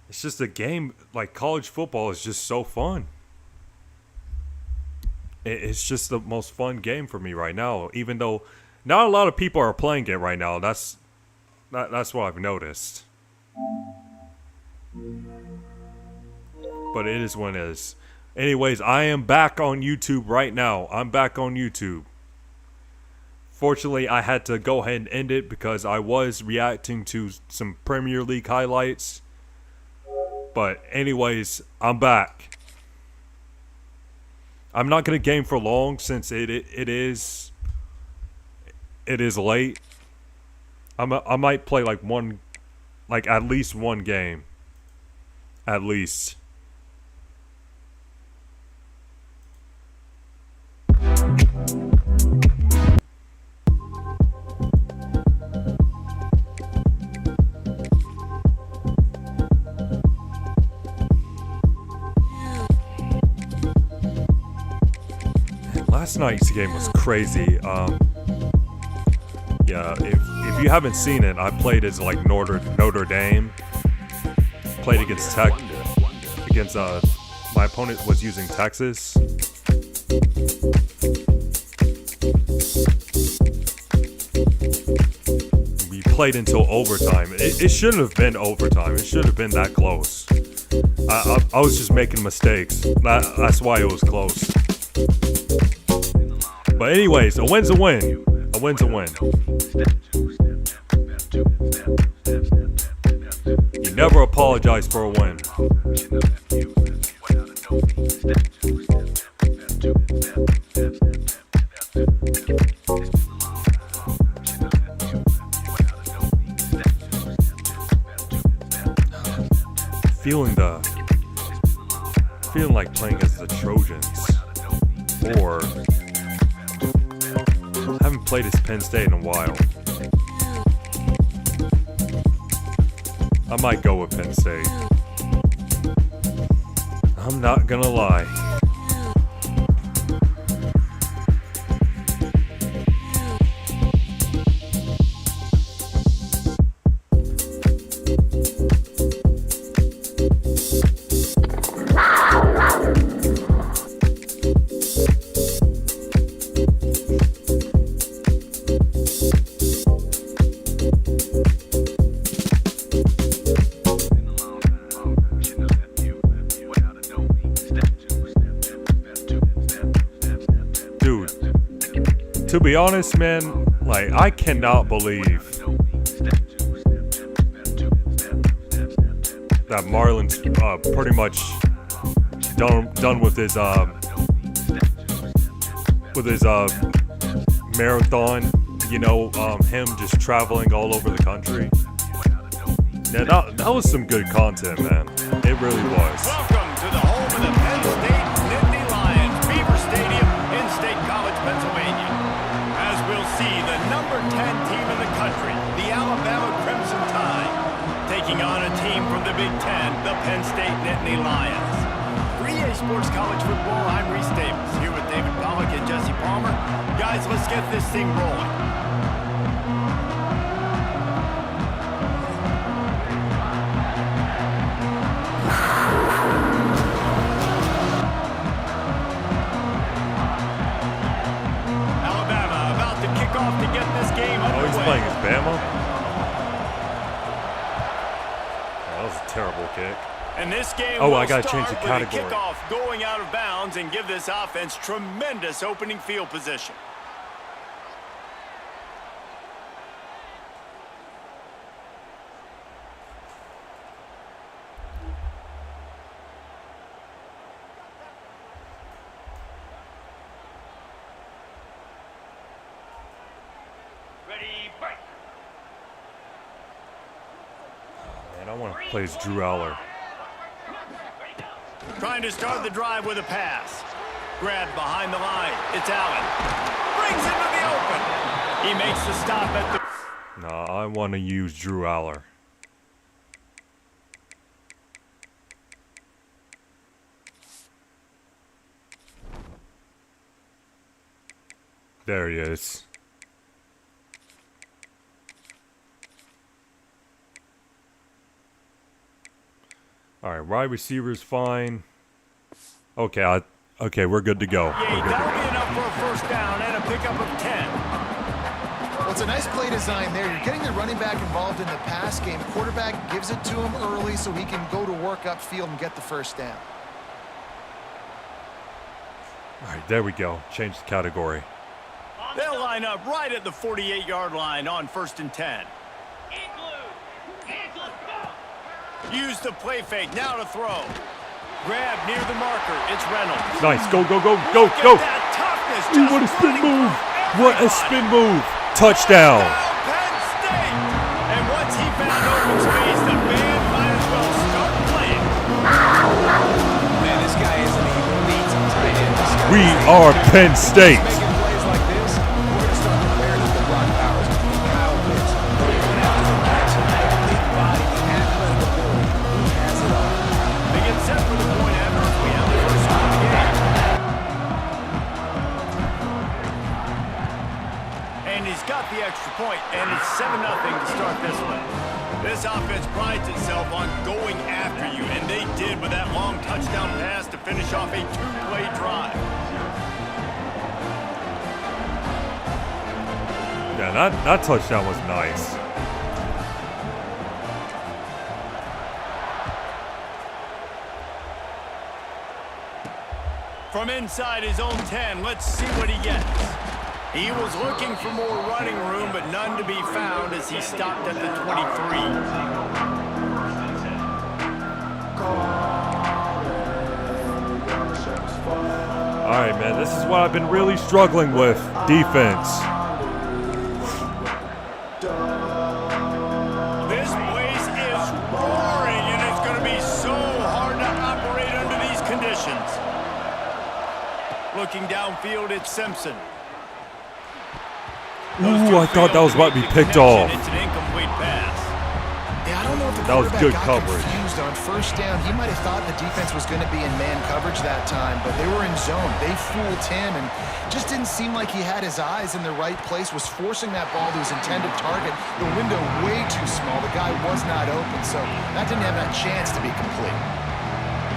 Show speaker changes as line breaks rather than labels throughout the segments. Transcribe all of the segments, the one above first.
It's just a game. Like college football is just so fun. It's just the most fun game for me right now. Even though not a lot of people are playing it right now. That's what I've noticed. But it is what it is. Anyways, I am back on YouTube right now. I'm back on YouTube. Fortunately, I had to go ahead and end it because I was reacting to some Premier League highlights. But anyways, I'm back. I'm not gonna game for long since it is late. I might play like at least one game, at least. Last night's game was crazy. Yeah, if you haven't seen it, I played as like Notre Dame. Played against my opponent was using Texas. We played until overtime. It shouldn't have been overtime. It should have been that close. I was just making mistakes. That's why it was close. But anyways, a win's a win. A win's a win. You never apologize for a win. Feeling like playing as the Trojans. Or haven't played as Penn State in a while. I might go with Penn State. I'm not gonna lie. To be honest, man, like, I cannot believe that Marlon's pretty much done with his marathon. You know, him just traveling all over the country. Yeah, that was some good content, man. It really was.
Welcome to the home of the Penn State Nittany Lions, Beaver Stadium in State College, Pennsylvania. As we'll see, the number 10 team in the country, the Alabama Crimson Tide, taking on a team from the Big Ten, the Penn State Nittany Lions. For EA Sports College Football, I'm Reese Davis, here with David Pollack and Jesse Palmer. Guys, let's get this thing rolling. To get this game underway.
Oh, he's playing as Bama? That was a terrible kick.
And this game
I gotta change the category.
With a kickoff going out of bounds and give this offense tremendous opening field position.
Man, I want to play as Drew Aller.
Trying to start the drive with a pass. Grabbed behind the line. It's Allen. Brings it to the open. He makes the stop at the...
No, I want to use Drew Aller. There he is. All right, wide receiver's fine. Okay, okay, we're good to go.
Yeah, that'll be enough for a first down and a pickup of 10.
Well, it's a nice play design there. You're getting the running back involved in the pass game. Quarterback gives it to him early so he can go to work upfield and get the first down.
All right, there we go. Change the category.
They'll line up right at the 48-yard line on 1st and 10. Use the play fake, now to throw. Grab near the marker, it's Reynolds.
Nice, go, go, go, go, go.
That toughness,
Ooh,
just
what a spin
running
move.
through
What a
everybody.
spin move. Touchdown.
Penn State. And once he found open space, the band might as well start playing.
Man, this guy is an elite tight end. This guy
We
is
are Penn State.
making plays like this. We're going to start comparing him to Brock Bowers and Kyle Pitts. Going after the catch, big body, athletic ability. He has it all.
They get set for the point after we have the first score of the game. And he's got the extra point, and it's 7-0 to start this one. This offense prides itself on going after you, and they did with that long touchdown pass to finish off a 2-play drive.
Yeah, that touchdown was nice.
From inside his own 10, let's see what he gets. He was looking for more running room, but none to be found as he stopped at the 23.
All right, man, this is what I've been really struggling with. Defense.
This place is roaring, and it's going to be so hard to operate under these conditions. Looking downfield, it's Simpson.
Ooh, I thought that was about to be picked off.
It's an incomplete pass.
Yeah, I don't know if the
That was
quarterback
good
got
coverage.
confused on first down. He might have thought the defense was going to be in man coverage that time, but they were in zone. They fooled him and just didn't seem like he had his eyes in the right place, was forcing that ball to his intended target. The window way too small. The guy was not open, so that didn't have that chance to be complete.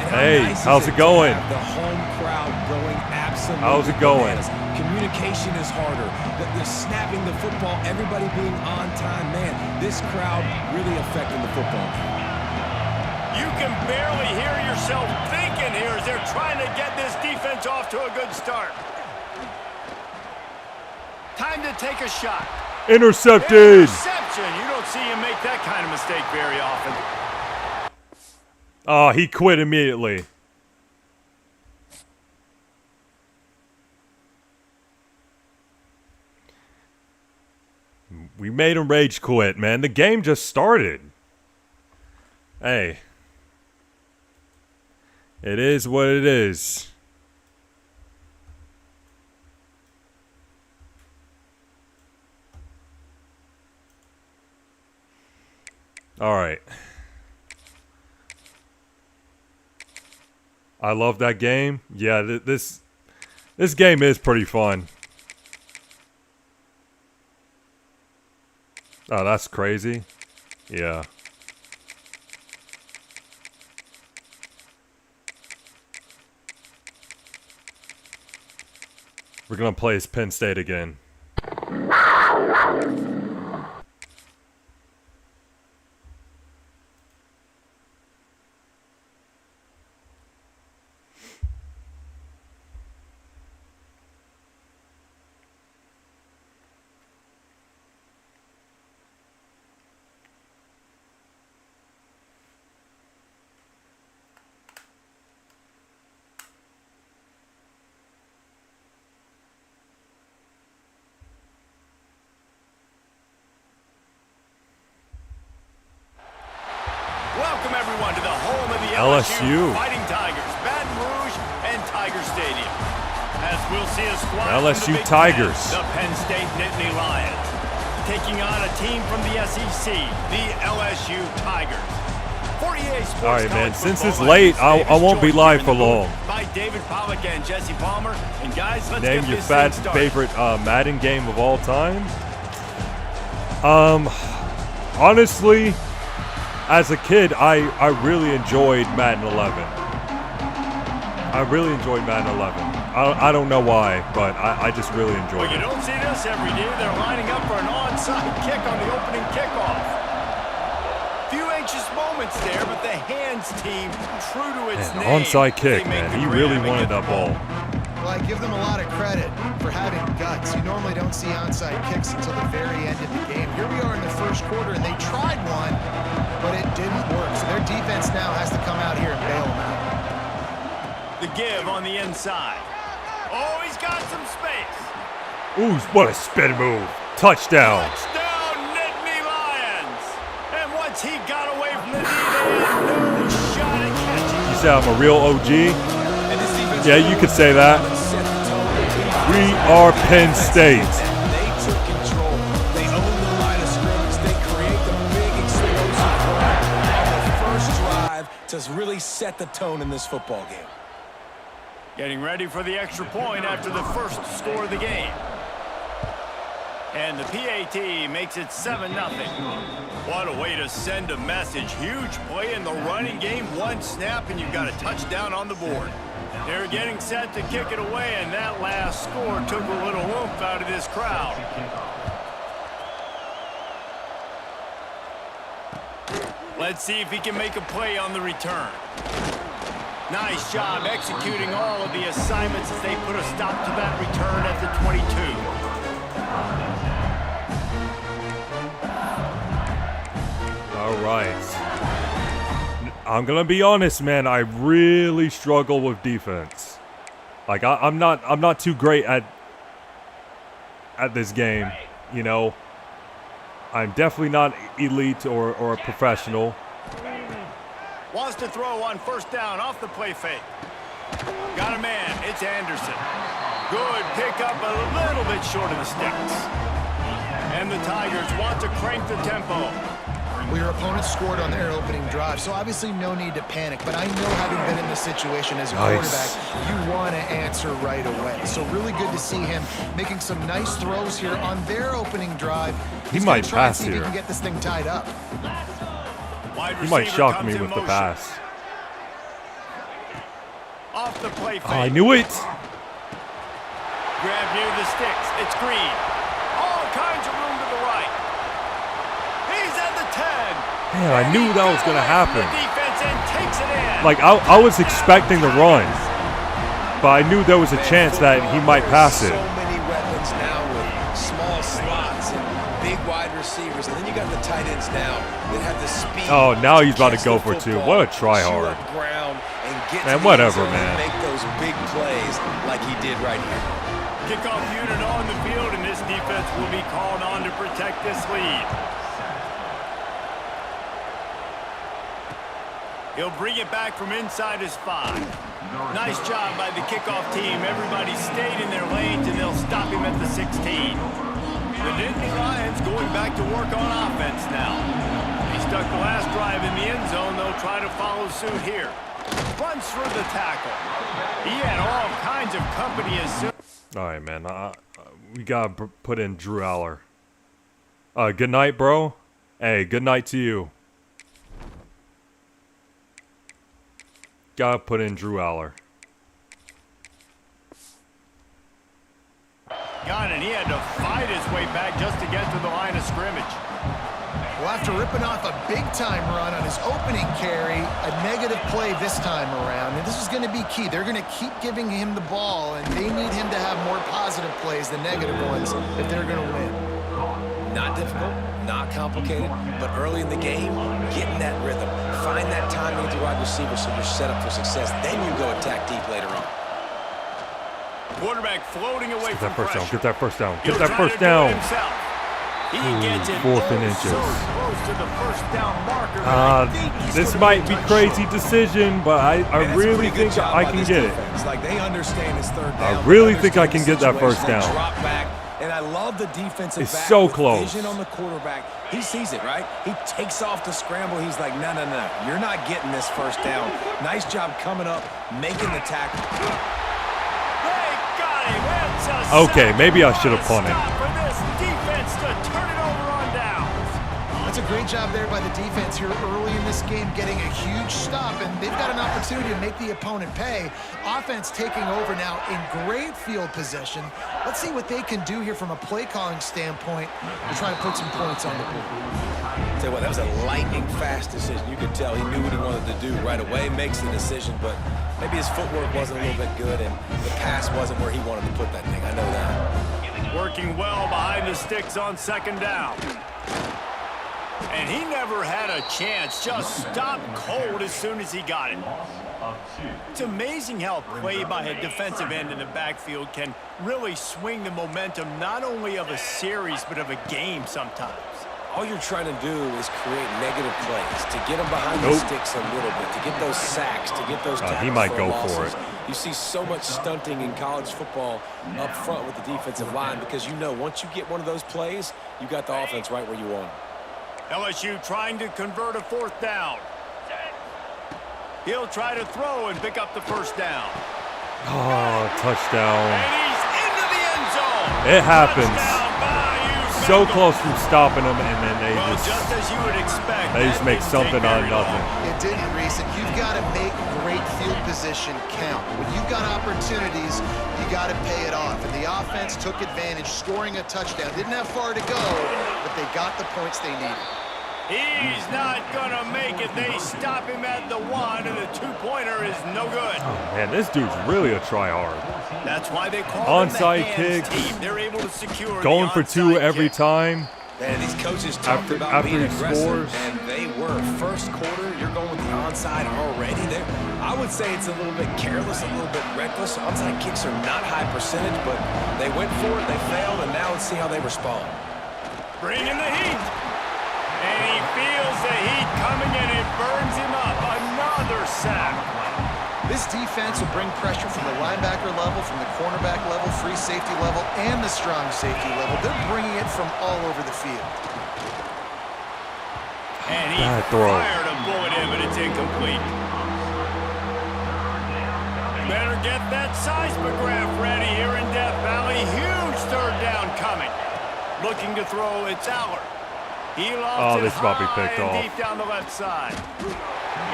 And how
Hey,
nice is
how's it
to
going?
have the home crowd going absolutely
How's it going?
bananas. Communication is harder. The snapping the football, everybody being on time. Man, this crowd really affecting the football.
You can barely hear yourself thinking here as they're trying to get this defense off to a good start. Time to take a shot.
Intercepted.
Interception. You don't see him make that kind of mistake very often.
Oh, he quit immediately. We made him rage quit, man. The game just started. Hey. It is what it is. All right. I love that game. Yeah, this game is pretty fun. Oh, that's crazy. Yeah. We're gonna play as Penn State again.
Welcome, everyone, to the home of the
LSU.
Fighting Tigers, Baton Rouge and Tiger Stadium. As we'll see a squad
LSU
from the Big
Tigers.
Ten, the Penn State Nittany Lions, taking on a team from the SEC, the LSU Tigers. 48 Sports
All right, man,
College
since
Football
it's
by
late,
Bruce
I
Davis,
won't be
joined
live
here
for
in the booth
long.
By David Pollack and Jesse Palmer. And guys, let's
Name
get
your
this thing started.
favorite Madden game of all time. Honestly, as a kid, I really enjoyed Madden 11. I really enjoyed Madden 11. I don't know why, but I just really enjoyed
Well, you
it.
don't see this every day. They're lining up for an onside kick on the opening kickoff. Few anxious moments there, but the Hands team, true to its
Man,
name.
onside kick,
they make
man.
the
He
grab
really
and
wanted
get
that
the
ball.
Well, I give them a lot of credit for having guts. You normally don't see onside kicks until the very end of the game. Here we are in the first quarter, and they tried one, but it didn't work. So their defense now has to come out here and bail them out.
The give on the inside. Oh, he's got some space.
Ooh, what a spin move. Touchdown.
Touchdown, Nittany Lions. And once he got away from the knee, they had no shot at catching.
You say I'm a real OG?
And this defense
Yeah, you could say that.
set the tone.
We are Penn State.
They took control. They own the line of scrimmage. They create the big explosive play on the first drive to really set the tone in this football game.
Getting ready for the extra point after the first score of the game. And the PAT makes it 7-0. What a way to send a message. Huge play in the running game. One snap and you've got a touchdown on the board. They're getting set to kick it away, and that last score took a little oomph out of this crowd. Let's see if he can make a play on the return. Nice job executing all of the assignments as they put a stop to that return at the 22.
All right. I'm gonna be honest, man. I really struggle with defense. Like I'm not too great at this game. You know, I'm definitely not elite or a professional.
Wants to throw on first down off the play fake. Got a man. It's Anderson. Good pickup, a little bit short of the steps. And the Tigers want to crank the tempo.
Well, your opponent scored on their opening drive, so obviously no need to panic. But I know, having been in this situation as a quarterback, you want to answer right away. So really good to see him making some nice throws here on their opening drive.
He
He's
might
gonna try and
pass
see if he
here.
can get this thing tied up.
Wide
He might
receiver
shock
comes
me
in
with the
motion.
pass.
Off the play fake.
Oh, I knew it.
Grab near the sticks. It's Green. All kinds of room to the right. He's at the 10.
Man, I knew that was gonna happen.
The defense and takes it in.
Like I was expecting to run, but I knew there was a chance that he might pass it.
So many weapons now with small slots and big wide receivers, and then you got the tight ends now that have the speed.
Oh, now he's about to
catch
go
the
for two.
football,
What a try-hard.
chew up ground, and get
Man,
to the
whatever,
end zone
man.
and make those big plays like he did right here.
Kickoff unit on the field, and this defense will be called on to protect this lead. He'll bring it back from inside his 5. Nice job by the kickoff team. Everybody stayed in their lanes, and they'll stop him at the 16. The Nittany Lions going back to work on offense now. He stuck the last drive in the end zone. They'll try to follow suit here. Runs through the tackle. He had all kinds of company as soon.
All right, man. We gotta put in Drew Aller. Good night, bro. Hey, good night to you. Gotta put in Drew Aller.
Got it. He had to fight his way back just to get to the line of scrimmage.
Well, after ripping off a big-time run on his opening carry, a negative play this time around, and this is going to be key. They're going to keep giving him the ball, and they need him to have more positive plays than negative ones if they're going to win.
Not difficult, not complicated, but early in the game, get in that rhythm. Find that timing with the wide receiver so you're set up for success. Then you go attack deep later on.
Quarterback floating away
Get
from
that first down.
pressure.
Get that first down.
He'll
Get that
try
first
to do it
down.
himself. He gets it
fourth and
so
inches.
close to the first down marker. but I think he's
This
gonna
might be
touched
crazy
short.
decision, but I
And that's a
really
pretty good
think
job
I
by
can
this
get it.
defense. Like, they understand it's third down.
I really
They
think I
understand
can get
the
that first
situation. They
down.
Drop back, and I love the defensive
It's
back
so
with
close.
vision on the quarterback. He sees it, right? He takes off the scramble. He's like, no, no, no. You're not getting this first down. Nice job coming up, making the tackle.
They got him. It's a
Okay,
sack.
maybe I should have
What a
punted.
stop for this defense to turn it over on downs.
That's a great job there by the defense here early in this game, getting a huge stop, and they've got an opportunity to make the opponent pay. Offense taking over now in great field possession. Let's see what they can do here from a play calling standpoint to try to put some points on the board.
Tell you what, that was a lightning fast decision. You could tell he knew what he wanted to do right away, makes the decision, but maybe his footwork wasn't a little bit good and the pass wasn't where he wanted to put that thing. I know that.
Working well behind the sticks on second down. And he never had a chance, just stopped cold as soon as he got it. It's amazing how play by a defensive end in the backfield can really swing the momentum not only of a series but of a game sometimes.
All you're trying to do is create negative plays, to get them behind the sticks a little bit, to get those sacks, to get those tackles
he might
for
go
losses.
for it.
You see so much stunting in college football up front with the defensive line because you know once you get one of those plays, you got the offense right where you want it.
LSU trying to convert a fourth down. He'll try to throw and pick up the first down.
Oh, touchdown.
And he's into the end zone.
It happens.
Touchdown by Hugh
So
Kendall.
close from stopping them, and then they
Well,
just
as you would expect,
they just
that
make
didn't
something
take
out of
very long.
nothing.
It didn't, Reese, and you've got to make great field position count. When you've got opportunities, you got to pay it off. And the offense took advantage, scoring a touchdown. Didn't have far to go, but they got the points they needed.
He's not gonna make it. They stop him at the one, and the two-pointer is no good.
Man, this dude's really a try-hard.
That's why they call
Onside
them the hands
kick.
team. They're able to secure
Going
the
for two
onside
every
kick.
time.
Man, these coaches talked
After-
about
after
being
he
aggressive,
scores.
and they were. First quarter, you're going with the onside already. There, I would say it's a little bit careless, a little bit reckless. Onside kicks are not high percentage, but they went for it, they failed, and now let's see how they respond.
Bringing the heat. And he feels the heat coming, and it burns him up. Another sack.
This defense will bring pressure from the linebacker level, from the cornerback level, free safety level, and the strong safety level. They're bringing it from all over the field.
And he
Bad throw.
fired a bullet in, but it's incomplete. Better get that seismograph ready here in Death Valley. Huge third down coming. Looking to throw, it's Aller. He lofts it
this might be
high
picked
and
off.
deep down the left side.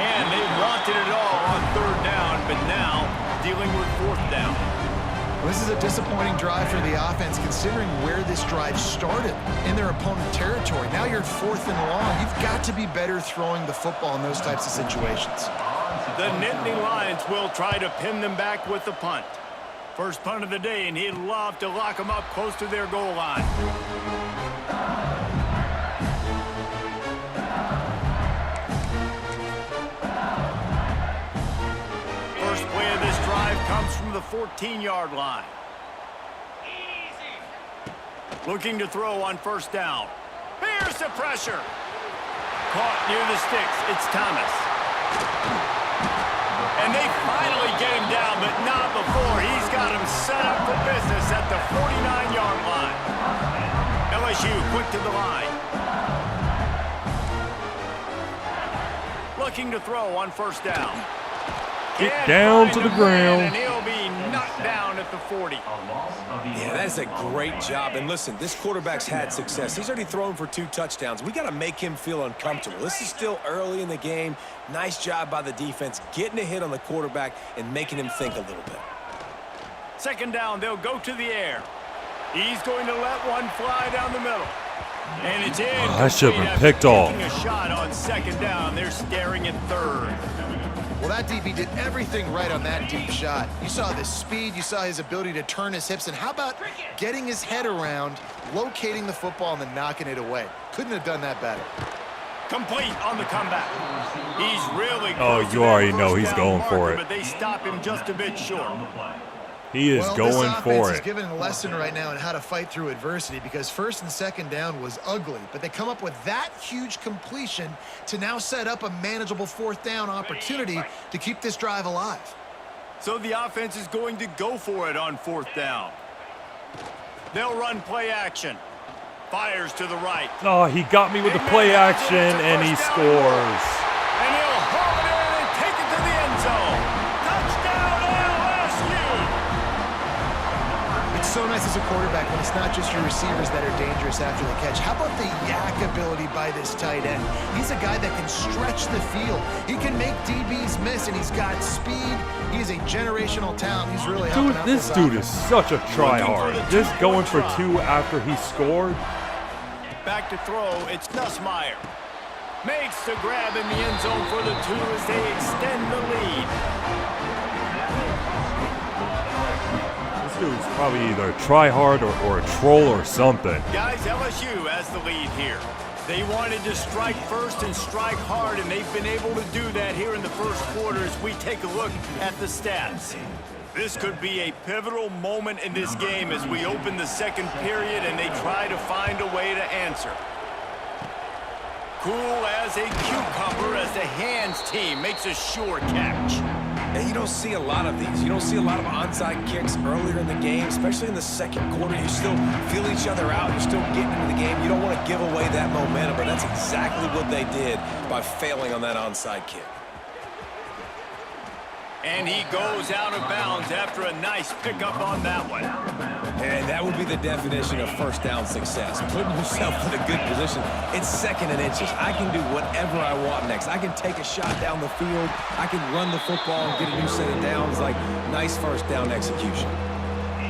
And they wanted it all on third down, but now dealing with fourth down.
Well, this is a disappointing drive for the offense, considering where this drive started, in their opponent territory. Now you're 4th and long. You've got to be better throwing the football in those types of situations.
The Nittany Lions will try to pin them back with the punt. First punt of the day, and he'd love to lock them up close to their goal line. First play of this drive comes from the 14-yard line. Looking to throw on first down. Here's the pressure. Caught near the sticks. It's Thomas. And they finally get him down, but not before. He's got him set up for business at the 49-yard line. LSU quick to the line. Looking to throw on first down.
Get
Can't
down
find
to the
him,
ground.
And he'll be knocked down at the 40.
Yeah, that is a great job. And listen, this quarterback's had success. He's already thrown for 2 touchdowns. We got to make him feel uncomfortable. This is still early in the game. Nice job by the defense, getting a hit on the quarterback and making him think a little bit.
Second down, they'll go to the air. He's going to let one fly down the middle. And it's in.
that should have been
After
picked off.
taking a shot on second down. They're staring at third.
Well, that DB did everything right on that deep shot. You saw the speed, you saw his ability to turn his hips, and how about getting his head around, locating the football, and then knocking it away? Couldn't have done that better.
Complete on the comeback. He's really
Oh,
close
you
to that
already know
first
he's
down
going
marker,
for it.
But they stop him just a bit short.
He is
Well,
going
this
for
offense is
it.
giving a lesson right now on how to fight through adversity, because first and second down was ugly, but they come up with that huge completion to now set up a manageable fourth down opportunity to keep this drive alive.
So the offense is going to go for it on fourth down. They'll run play action. Fires to the right.
Oh, he got me with the play action, and he scores.
And he'll haul it in and take it to the end zone. Touchdown LSU!
It's so nice nice as a quarterback when it's not just your receivers that are dangerous after the catch. How about the yak ability by this tight end? He's a guy that can stretch the field. He can make DBs miss, and he's got speed. He's a generational talent. He's really helping out
This dude is such a tryhard. Just going for 2 after he scored.
Back to throw, it's Nussmeier. Makes the grab in the end zone for the 2 as they extend the lead.
This dude's probably either a tryhard or a troll or something.
Guys, LSU has the lead here. They wanted to strike first and strike hard, and they've been able to do that here in the first quarter as we take a look at the stats. This could be a pivotal moment in this game as we open the second period and they try to find a way to answer. Cool as a cucumber as the hands team makes a sure catch.
And you don't see a lot of these. You don't see a lot of onside kicks earlier in the game, especially in the second quarter. You still feel each other out. You're still getting into the game. You don't want to give away that momentum, but that's exactly what they did by failing on that onside kick.
And he goes out of bounds after a nice pickup on that one.
And that would be the definition of first down success. Putting yourself in a good position. It's 2nd and inches. I can do whatever I want next. I can take a shot down the field. I can run the football and get a new set of downs. Like, nice first down execution.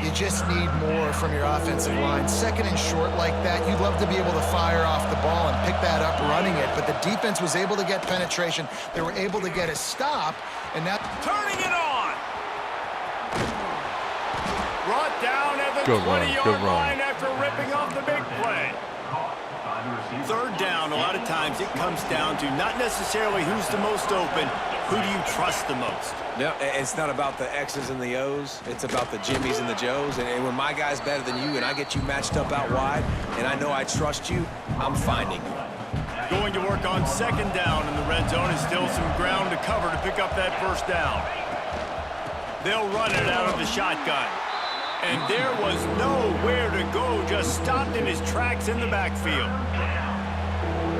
You just need more from your offensive line. 2nd and short like that, you'd love to be able to fire off the ball and pick that up running it. But the defense was able to get penetration. They were able to get a stop. And now
turning it on. Brought down at the 20-yard line after ripping off the big play. 3rd down, a lot of times it comes down to not necessarily who's the most open, who do you trust the most?
No, it's not about the X's and the O's. It's about the Jimmys and the Joes. And when my guy's better than you and I get you matched up out wide and I know I trust you, I'm finding you.
Going to work on 2nd down in the red zone is still some ground to cover to pick up that 1st down. They'll run it out of the shotgun. And there was nowhere to go, just stopped in his tracks in the backfield.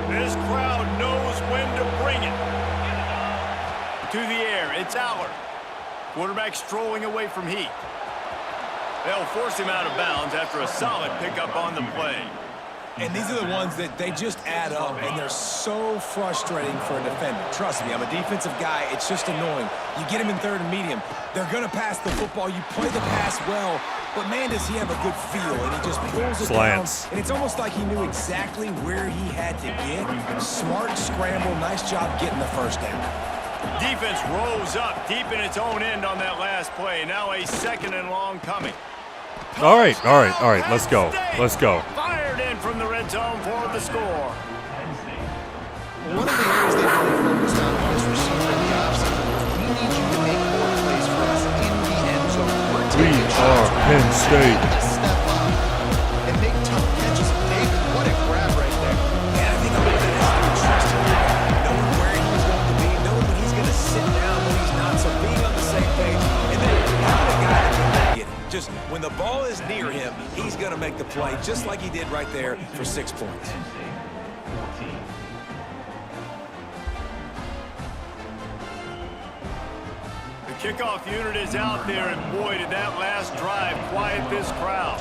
This crowd knows when to bring it. To the air, it's Aller. Quarterback strolling away from Heath. They'll force him out of bounds after a solid pickup on the play.
And these are the ones that they just add up, and they're so frustrating for a defender. Trust me, I'm a defensive guy. It's just annoying. You get him in 3rd and medium. They're going to pass the football. You play the pass well, but, man, does he have a good feel, and he just pulls it down. And it's almost like he knew exactly where he had to get. Smart scramble. Nice job getting the 1st down.
Defense rose up deep in its own end on that last play. Now a 2nd and long coming.
All right. Let's go.
Fired in from the red zone for the score.
one of the areas they really focused on was receiver in the offseason. We need you to make more plays for us in the end zone.
We are Penn State.
Step up and make tough catches. David, what a grab right there.
Yeah, I think a little bit has to be trust him. Knowing where he's going to be, knowing when he's going to sit down, when he's not, so being on the same page, and then having a guy that can get it. Just when the ball is near him, he's going to make the play, just like he did right there for 6 points.
The kickoff unit is out there, and boy, did that last drive quiet this crowd.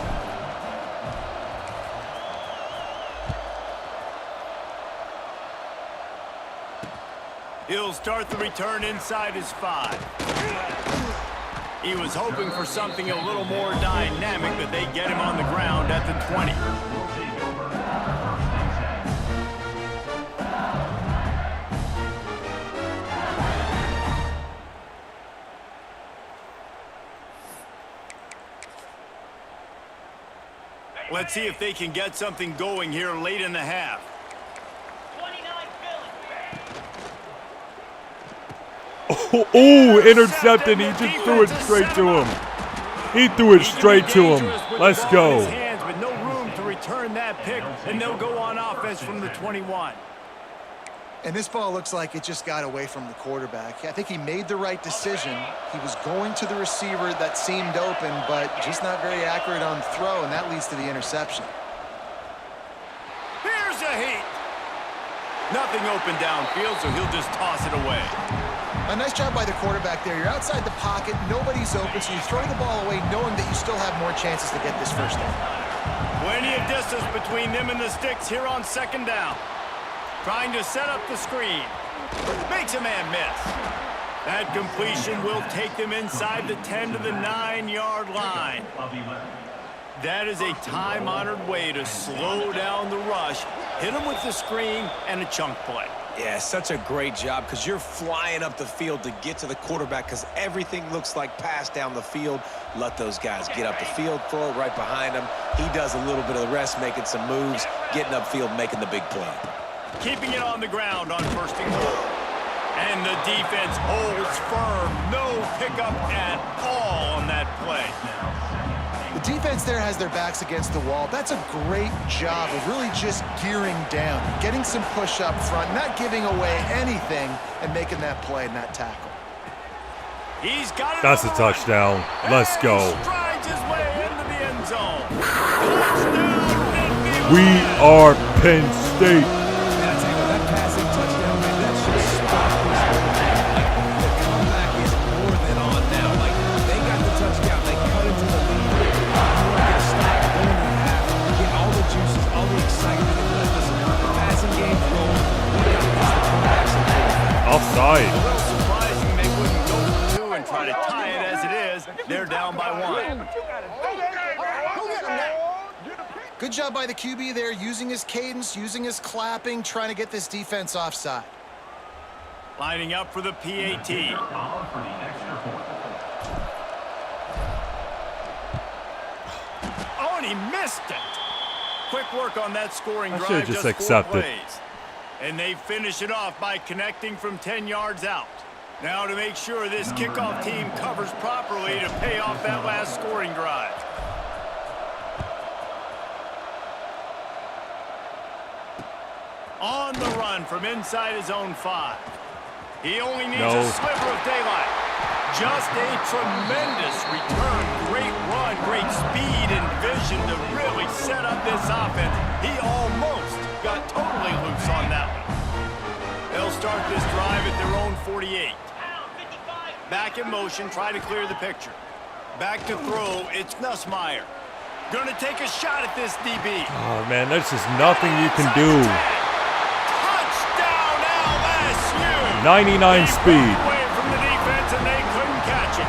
He'll start the return inside his 5. He was hoping for something a little more dynamic, but they get him on the ground at the 20. Let's see if they can get something going here late in the half.
Oh, intercepted. He just threw it straight to him. He threw it straight to him. Let's go.
Hands, but no room to return that pick, and they'll go on offense from the 21.
And this ball looks like it just got away from the quarterback. I think he made the right decision. He was going to the receiver that seemed open, but just not very accurate on throw, and that leads to the interception.
Here's a Heath. Nothing open downfield, so he'll just toss it away.
A nice job by the quarterback there. You're outside the pocket, nobody's open, so you throw the ball away knowing that you still have more chances to get this first down.
Plenty of distance between them and the sticks here on second down. Trying to set up the screen. Makes a man miss. That completion will take them inside the 10 to the 9-yard line. That is a time-honored way to slow down the rush, hit them with the screen, and a chunk play.
Yeah, such a great job because you're flying up the field to get to the quarterback because everything looks like pass down the field. Let those guys get up the field, throw it right behind him. He does a little bit of the rest, making some moves, getting upfield, making the big play.
Keeping it on the ground on first and goal. And the defense holds firm. No pickup at all on that play.
The defense there has their backs against the wall. That's a great job of really just gearing down, getting some push up front, not giving away anything, and making that play and that tackle.
He's got it.
That's a touchdown. Let's go.
He strides his way into the end zone. Touchdown,
We are Penn State.
And I tell you what, that passing touchdown, man, that's just spot on. Like, the comeback is more than on now. Like, they got the touchdown. They cut into the lead. You want to get a stop, go into the half, get all the juices, all the excitement. And listen, the passing game's rolling. We got this. The comeback's in full.
Offside.
A little surprising they wouldn't go for two and try to tie it as it is. They're down by one.
Good job by the QB there, using his cadence, using his clapping, trying to get this defense offside.
Lining up for the PAT. Oh, and he missed it. Quick work on that scoring
I
drive.
should've just
4
accepted.
plays. And they finish it off by connecting from 10 yards out. Now to make sure this kickoff team covers properly to pay off that last scoring drive. On the run from inside his own 5. He only needs a sliver of daylight. Just a tremendous return. Great run, great speed and vision to really set up this offense. He almost got totally loose on that one. They'll start this drive at their own 48. Back in motion, try to clear the picture. Back to throw, it's Nussmeier. Gonna take a shot at this DB.
Oh, man, there's just nothing you can do.
Touchdown LSU!
99 speed.
Away from the defense and they couldn't catch it.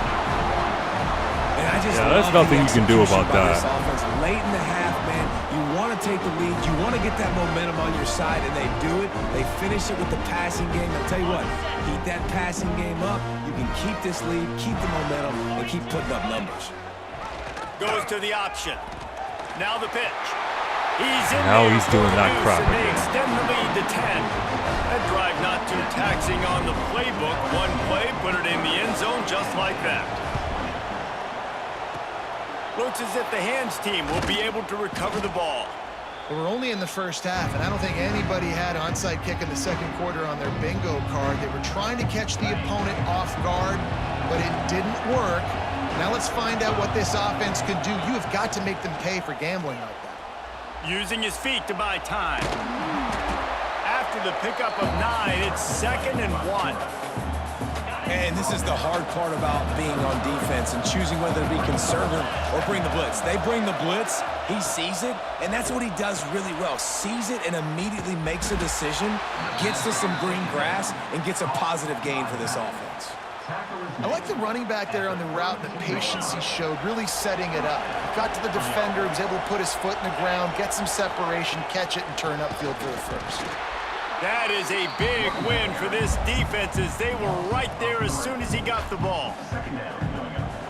And I just
Yeah, there's
love
nothing
the
you can do
execution
about
by
that.
this offense. Late in the half, man, you want to take the lead. You want to get that momentum on your side, and they do it. They finish it with the passing game. I'll tell you what, keep that passing game up. You can keep this lead, keep the momentum, and keep putting up numbers.
Goes to the option. Now the pitch. He's in
Now
there
he's
for
doing
the
that
deuce,
crap
and they
again.
extend the lead to 10. That drive not too taxing on the playbook. One play, put it in the end zone just like that. Looks as if the hands team will be able to recover the ball.
We're only in the first half, and I don't think anybody had onside kick in the second quarter on their bingo card. They were trying to catch the opponent off guard, but it didn't work. Now let's find out what this offense could do. You have got to make them pay for gambling like that.
Using his feet to buy time. After the pickup of 9, it's 2nd and 1.
And this is the hard part about being on defense and choosing whether to be conservative or bring the blitz. They bring the blitz, he sees it, and that's what he does really well. Sees it and immediately makes a decision, gets to some green grass, and gets a positive gain for this offense.
I like the running back there on the route, the patience he showed, really setting it up. Got to the defender, was able to put his foot in the ground, get some separation, catch it, and turn upfield for the first.
That is a big win for this defense as they were right there as soon as he got the ball.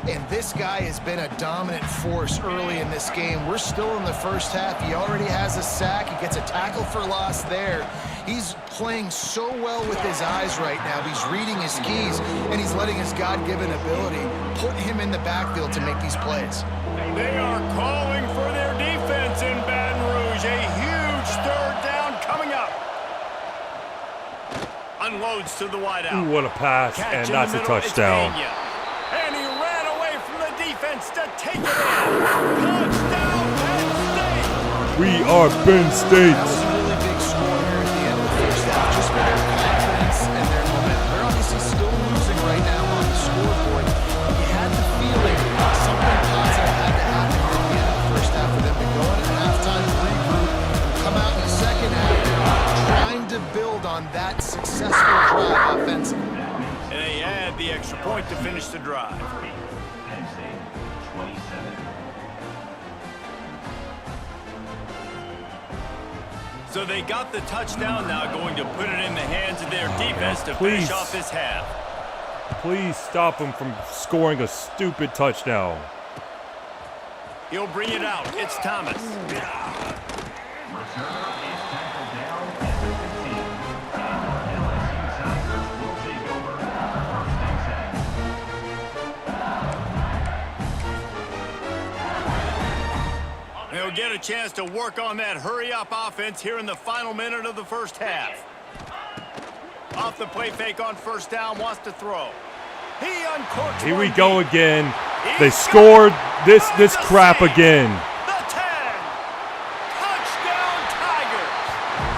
And this guy has been a dominant force early in this game. We're still in the first half. He already has a sack. He gets a tackle for loss there. He's playing so well with his eyes right now. He's reading his keys, and he's letting his God-given ability put him in the backfield to make these plays.
They are calling for their defense in Baton Rouge. A huge 3rd down coming up. Unloads to the wideout.
Ooh, what a pass,
Catch
and
in
that's
the
a
middle, it's
touchdown.
Pena. And he ran away from the defense to take it in. Touchdown, Penn State.
We are Penn State.
That was a really big score here at the end of the first half, just for their confidence and their momentum. They're obviously still losing
the extra point to finish the drive.
Penn State, 27.
So they got the touchdown, now going to put it in the hands of their defense to
please.
finish off this half.
Please stop him from scoring a stupid touchdown.
He'll bring it out. It's Thomas.
Returner is tackled down at the 15. And LSU Tigers will take over. First and 10.
They'll get a chance to work on that hurry-up offense here in the final minute of the first half. Off the play fake on first down, wants to throw. He uncorks.
Here we
one
go
deep.
again. They scored this crap again.
The 10. Touchdown Tigers.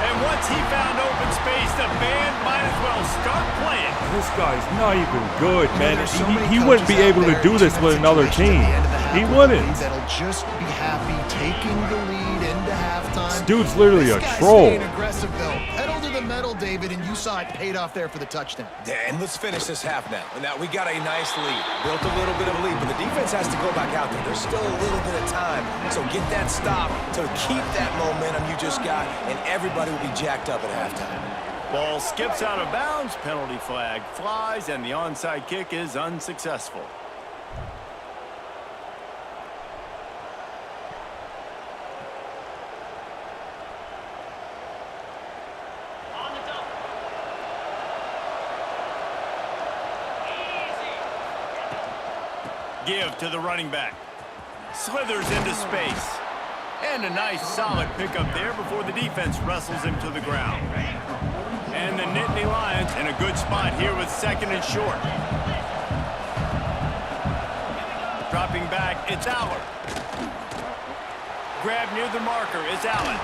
And once he found open space, the band might as well start playing.
This guy's not even good, man.
There's so many
He wouldn't be
coaches
able
out
to
there
do
in
this with another
situations
team.
at the end of the half
He
with a
wouldn't.
lead That'll just be happy taking the lead into halftime.
This dude's literally
This
a
guy's
troll.
staying aggressive though. Pedal to the metal, David, and you saw it paid off there for the touchdown.
Yeah, and let's finish this half now. And now we got a nice lead. Built a little bit of a lead, but the defense has to go back out there. There's still a little bit of time. So get that stop to keep that momentum you just got, and everybody will be jacked up at halftime.
Ball skips out of bounds, penalty flag flies, and the onside kick is unsuccessful. Give to the running back. Slithers into space. And a nice solid pickup there before the defense wrestles him to the ground. And the Nittany Lions in a good spot here with second and short. Dropping back, it's Aller. Grab near the marker is Allen.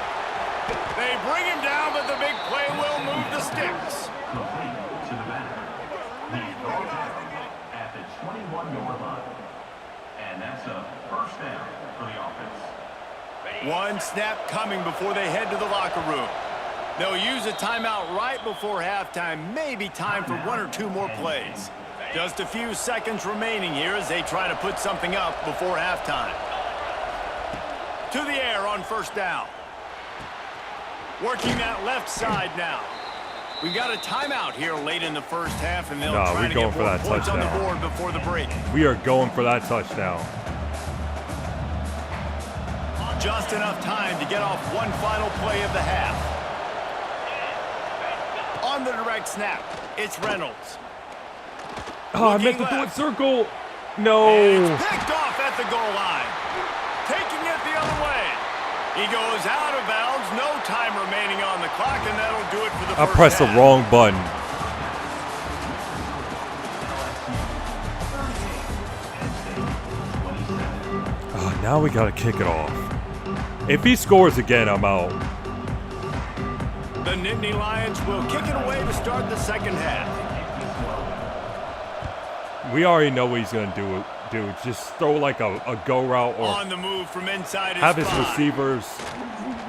They bring him down, but the big play will move the sticks.
Complete to the back. He's brought down at the 21-yard line. And that's a first down for the offense.
One snap coming before they head to the locker room. They'll use a timeout right before halftime, maybe time for one or two more plays. Just a few seconds remaining here as they try to put something up before halftime. To the air on first down. Working that left side now. We got a timeout here late in the first half, and they'll
No,
try
we're
to
going
get
for
more
that
points on the
touchdown.
board before the break.
We are going for that touchdown.
Just enough time to get off one final play of the half. On the direct snap, it's Reynolds.
Oh, I meant to
Looking
do it
left.
circle.
And
No.
it's picked off at the goal line. Taking it the other way. He goes out of bounds. No time remaining on the clock, and that'll do it for the
I
first
pressed the
half.
wrong button. Oh, now we gotta kick it off. If he scores again, I'm out.
The Nittany Lions will kick it away to start the second half.
We already know what he's gonna do. Dude, just throw like a go route or
On the move from inside his
have his
spot.
receivers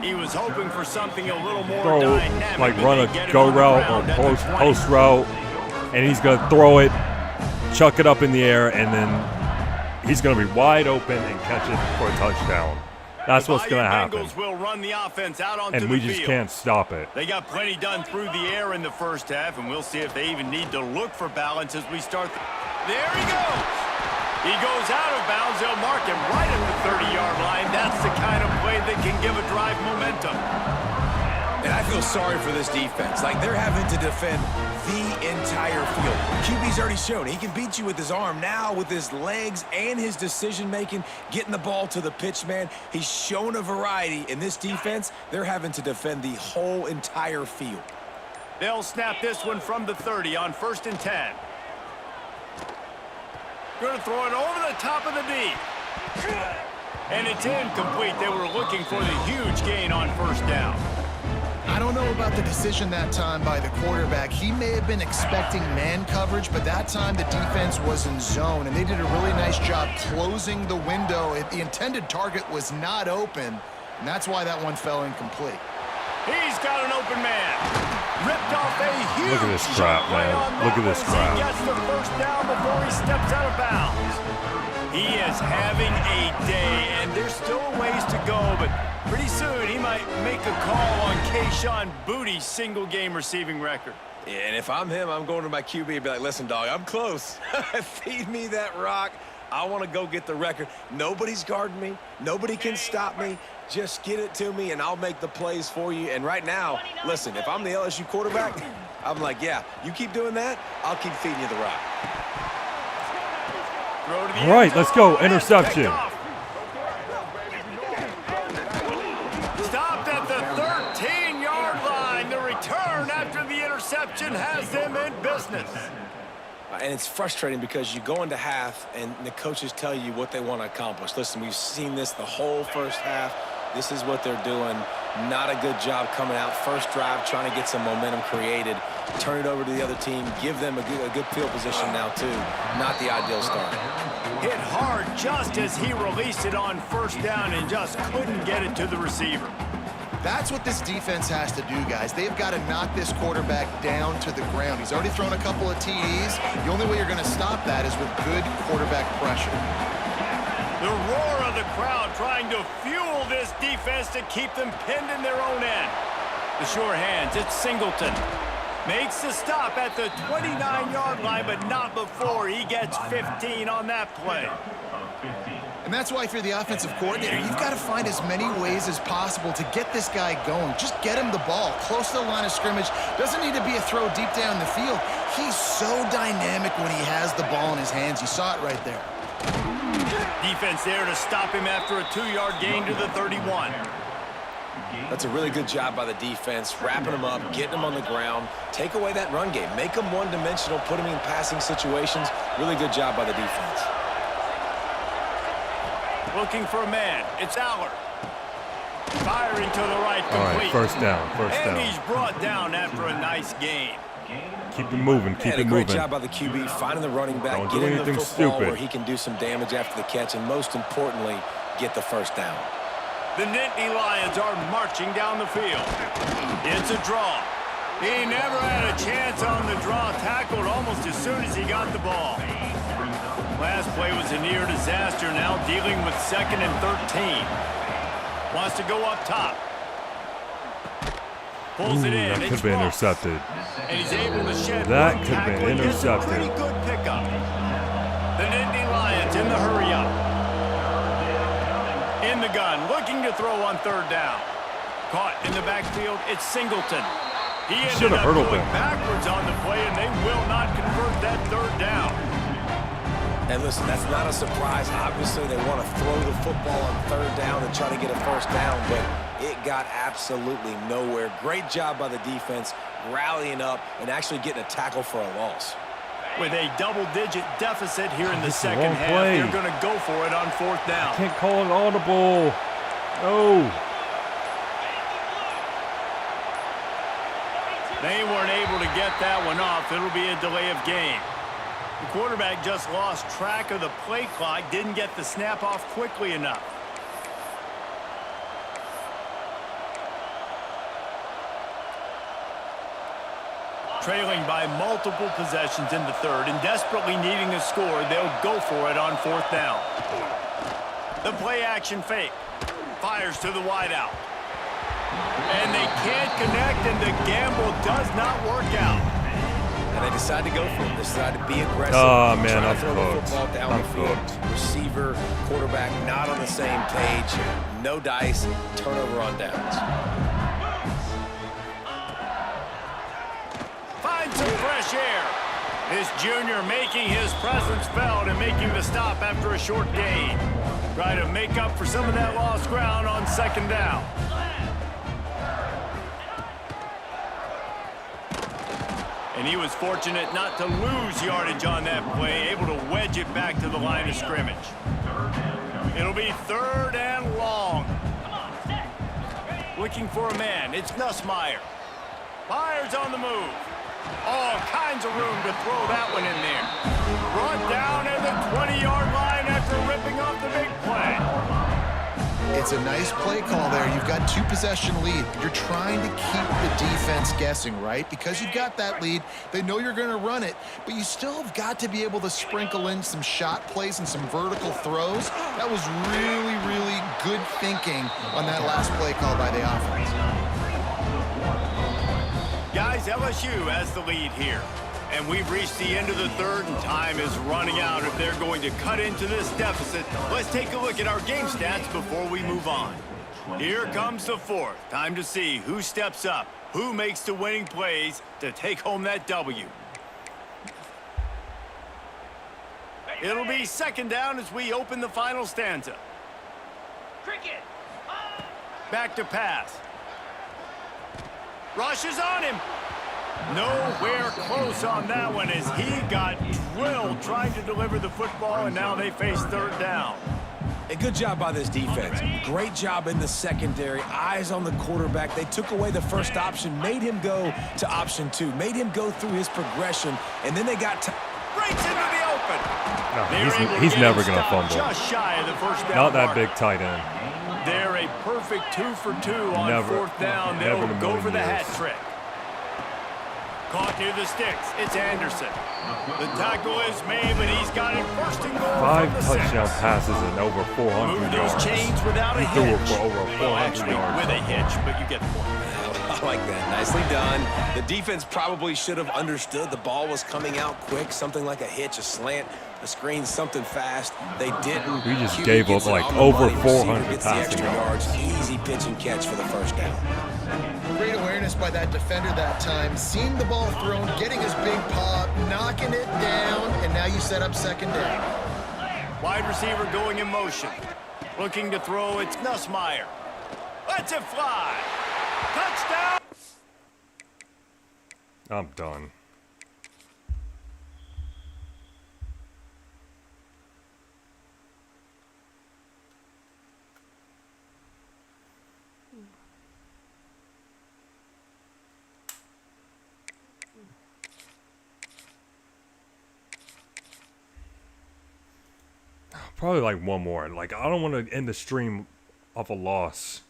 He was hoping for something a little more
throw,
dynamic.
like
but
run
they
a
get him
go
on the
route
ground
or
at the 20.
post route, and he's gonna throw it, chuck it up in the air, and then he's gonna be wide open and catch it for a touchdown. That's what's gonna
Bayou
happen,
Bengals will run the offense out onto
and
the
we just
field.
can't stop it.
They got plenty done through the air in the first half, and we'll see if they even need to look for balance as we start. There he goes. He goes out of bounds. They'll mark him right at the 30-yard line. That's the kind of play that can give a drive momentum.
And I feel sorry for this defense. Like, they're having to defend the entire field. QB's already shown he can beat you with his arm. Now, with his legs and his decision-making, getting the ball to the pitch man, he's shown a variety. In this defense, they're having to defend the whole entire field.
They'll snap this one from the 30 on 1st and 10. Going to throw it over the top of the D. And it's incomplete. They were looking for the huge gain on first down.
I don't know about the decision that time by the quarterback. He may have been expecting man coverage, but that time the defense was in zone, and they did a really nice job closing the window. The intended target was not open, and that's why that one fell incomplete.
He's got an open man. Ripped off a huge
Look at this crap,
play
man.
on
Look
that
at this
one as
crap.
He gets the first down before he steps out of bounds. He is having a day, and there's still a ways to go, but pretty soon he might make a call on Kayshon Boutte's single-game receiving record.
Yeah, and if I'm him, I'm going to my QB and be like, listen, dog, I'm close. Feed me that rock. I want to go get the record. Nobody's guarding me. Nobody can stop me. Just get it to me, and I'll make the plays for you. And right now, listen, if I'm the LSU quarterback, I'm like, yeah, you keep doing that, I'll keep feeding you the rock.
Throw to the
All right,
end
let's
zone,
go.
and it's
Interception.
picked off. Stopped at the 13-yard line. The return after the interception has them in business.
And it's frustrating because you go into half and the coaches tell you what they want to accomplish. Listen, we've seen this the whole first half. This is what they're doing. Not a good job coming out. First drive, trying to get some momentum created. Turn it over to the other team. Give them a good field position now, too. Not the ideal start.
Hit hard just as he released it on first down and just couldn't get it to the receiver.
That's what this defense has to do, guys. They've got to knock this quarterback down to the ground. He's already thrown a couple of TDs. The only way you're going to stop that is with good quarterback pressure.
The roar of the crowd trying to fuel this defense to keep them pinned in their own end. The sure hands, it's Singleton. Makes the stop at the 29-yard line, but not before he gets 15 on that play.
And that's why if you're the offensive coordinator, you've got to find as many ways as possible to get this guy going. Just get him the ball close to the line of scrimmage. Doesn't need to be a throw deep down the field. He's so dynamic when he has the ball in his hands. You saw it right there.
Defense there to stop him after a 2-yard gain to the 31.
That's a really good job by the defense, wrapping them up, getting them on the ground. Take away that run game. Make them one-dimensional, put them in passing situations. Really good job by the defense.
Looking for a man. It's Allard. Firing to the right, complete.
All right, first down.
And he's brought down after a nice gain.
Keep it moving, keep
And a
it
great
moving.
job by the QB, finding the running back,
Don't do
getting the
anything
football
stupid.
where he can do some damage after the catch, and most importantly, get the first down.
The Nittany Lions are marching down the field. It's a draw. He never had a chance on the draw, tackled almost as soon as he got the ball. Last play was a near disaster, now dealing with 2nd and 13. Wants to go up top. Pulls it in.
That could
It's
be
Ross.
intercepted.
And he's able to shed
That
one
could be
tackle and gets a
intercepted.
pretty good pickup. The Nittany Lions in the hurry up. In the gun, looking to throw on 3rd down. Caught in the backfield, it's Singleton. He ended
should've
up
hurdled
going
him.
backwards on the play, and they will not convert that 3rd down.
And listen, that's not a surprise. Obviously, they want to throw the football on 3rd down and try to get a first down, but it got absolutely nowhere. Great job by the defense, rallying up and actually getting a tackle for a loss.
With a double-digit deficit here in the
This is the
second
wrong
half,
play.
they're going to go for it on 4th down.
Can't call an audible. No.
They weren't able to get that one off. It'll be a delay of game. The quarterback just lost track of the play clock, didn't get the snap off quickly enough. Trailing by multiple possessions in the 3rd and desperately needing a score, they'll go for it on 4th down. The play action fake. Fires to the wideout. And they can't connect, and the gamble does not work out.
And they decide to go for it. They decide to be aggressive.
Oh, man,
try to
I'm
throw the
cooked.
football down
I'm
the field.
cooked.
Receiver, quarterback not on the same page. No dice. Turnover on downs.
Finds some fresh air. This junior making his presence felt and making the stop after a short gain. Try to make up for some of that lost ground on 2nd down. And he was fortunate not to lose yardage on that play, able to wedge it back to the line of scrimmage. It'll be 3rd and long. Looking for a man, it's Nussmeier. Fires on the move. All kinds of room to throw that one in there. Brought down at the 20-yard line after ripping off the big play.
It's a nice play call there. You've got 2-possession lead. You're trying to keep the defense guessing, right? Because you've got that lead, they know you're going to run it, but you still have got to be able to sprinkle in some shot plays and some vertical throws. That was really, really good thinking on that last play call by the offense.
Guys, LSU has the lead here. And we've reached the end of the third, and time is running out if they're going to cut into this deficit. Let's take a look at our game stats before we move on. Here comes the fourth. Time to see who steps up, who makes the winning plays to take home that W. It'll be second down as we open the final stanza. Cricket. Back to pass. Rush is on him. Nowhere close on that one as he got drilled trying to deliver the football, and now they face third down.
A good job by this defense. Great job in the secondary. Eyes on the quarterback. They took away the first option, made him go to option 2, made him go through his progression, and then they got to
Breaks into the open.
No, he's never going to fumble.
Just shy of the first down
Not that
mark.
big tight end.
They're a perfect 2 for 2 on
Never.
fourth down.
Never
They'll
in a
go
million
for the hat
years.
trick. Caught near the sticks. It's Anderson. The tackle is made, but he's got it first and goal.
5
from the
touchdown
6.
passes and over 400
Move those
yards.
chains without a
He threw it
hitch.
for over
Well,
400
actually,
yards.
with a hitch, but you get the point.
I like that. Nicely done. The defense probably should have understood the ball was coming out quick, something like a hitch, a slant, a screen, something fast. They didn't.
We just
QB
gave up,
gets it
like,
on the
over
money. Receiver
400
gets the
passing
extra
yards.
Easy pitch and catch for the first down.
Great awareness by that defender that time. Seeing the ball thrown, getting his big paw, knocking it down, and now you set up second down.
Wide receiver going in motion. Looking to throw, it's Nussmeier. Lets it fly. Touchdown!
I'm done. Probably like one more. Like, I don't want to end the stream off a loss.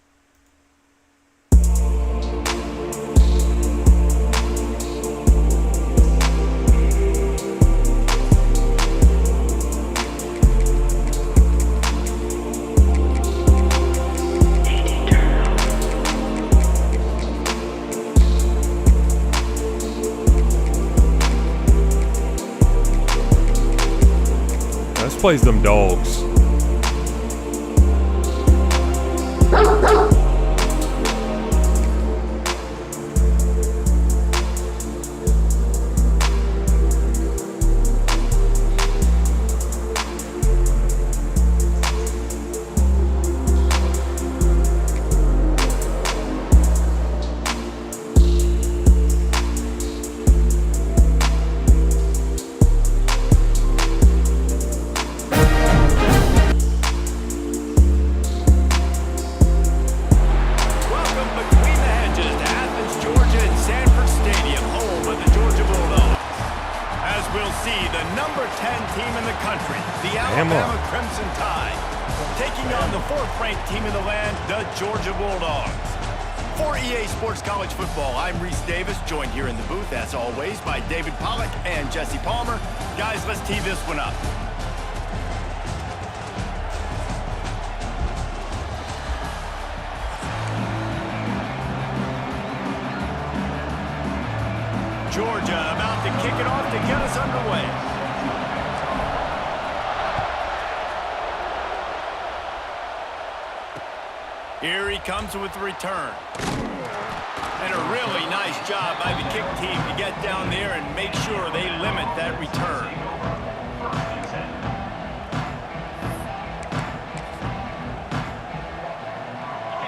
Let's play them dogs.
Welcome between the hedges to Athens, Georgia and Sanford Stadium, home of the Georgia Bulldogs. As we'll see, the number 10 team in the country, the Alabama Crimson Tide, taking on the 4th-ranked team in the land, the Georgia Bulldogs. For EA Sports College Football, I'm Reese Davis, joined here in the booth, as always, by David Pollack and Jesse Palmer. Guys, let's tee this one up. Georgia about to kick it off to get us underway. Here he comes with the return. And a really nice job by the kick team to get down there and make sure they limit that return.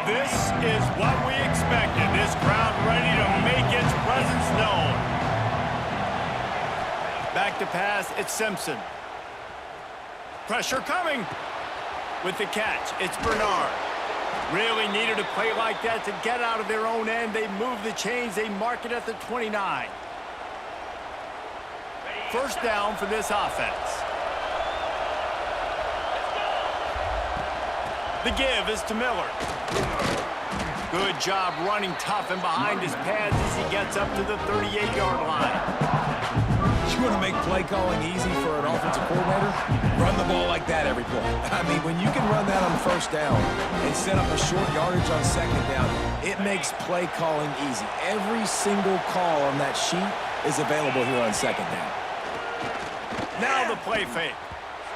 This is what we expected. This crowd ready to make its presence known. Back to pass, it's Simpson. Pressure coming. With the catch, it's Bernard. Really needed a play like that to get out of their own end. They move the chains. They mark it at the 29. First down for this offense. The give is to Miller. Good job running tough and behind his pads as he gets up to the 38-yard line.
You want to make play calling easy for an offensive coordinator? Run the ball like that every play. I mean, when you can run that on first down and set up a short yardage on second down, it makes play calling easy. Every single call on that sheet is available here on second down.
Now the play fake.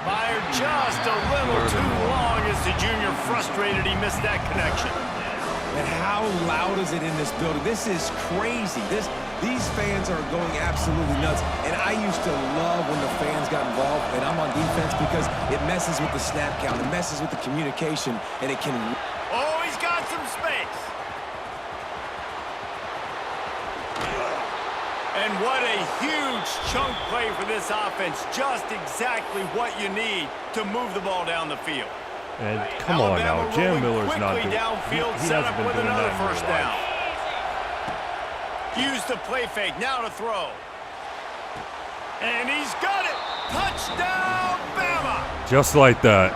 Fired just a little too long as the junior frustrated he missed that connection.
And how loud is it in this building? This is crazy. These fans are going absolutely nuts. And I used to love when the fans got involved, and I'm on defense because it messes with the snap count. It messes with the communication, and it can...
Oh, he's got some space. And what a huge chunk play for this offense. Just exactly what you need to move the ball down the field.
And come on now, Jam Miller's not doing.
Downfield,
He
set
hasn't
up
been
with
doing
another
that in
first
real
down.
life.
Use the play fake, now to throw. And he's got it. Touchdown, Bama.
Just like that.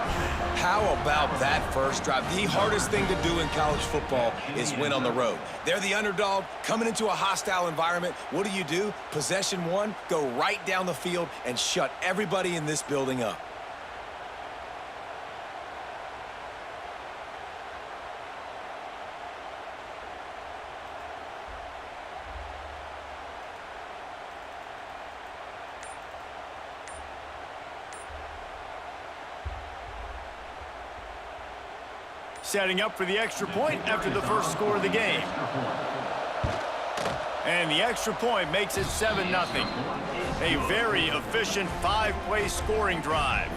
How about that first drive? The hardest thing to do in college football is win on the road. They're the underdog coming into a hostile environment. What do? Possession one, go right down the field and shut everybody in this building up.
Setting up for the extra point after the first score of the game. And the extra point makes it 7-0. A very efficient 5-play scoring drive.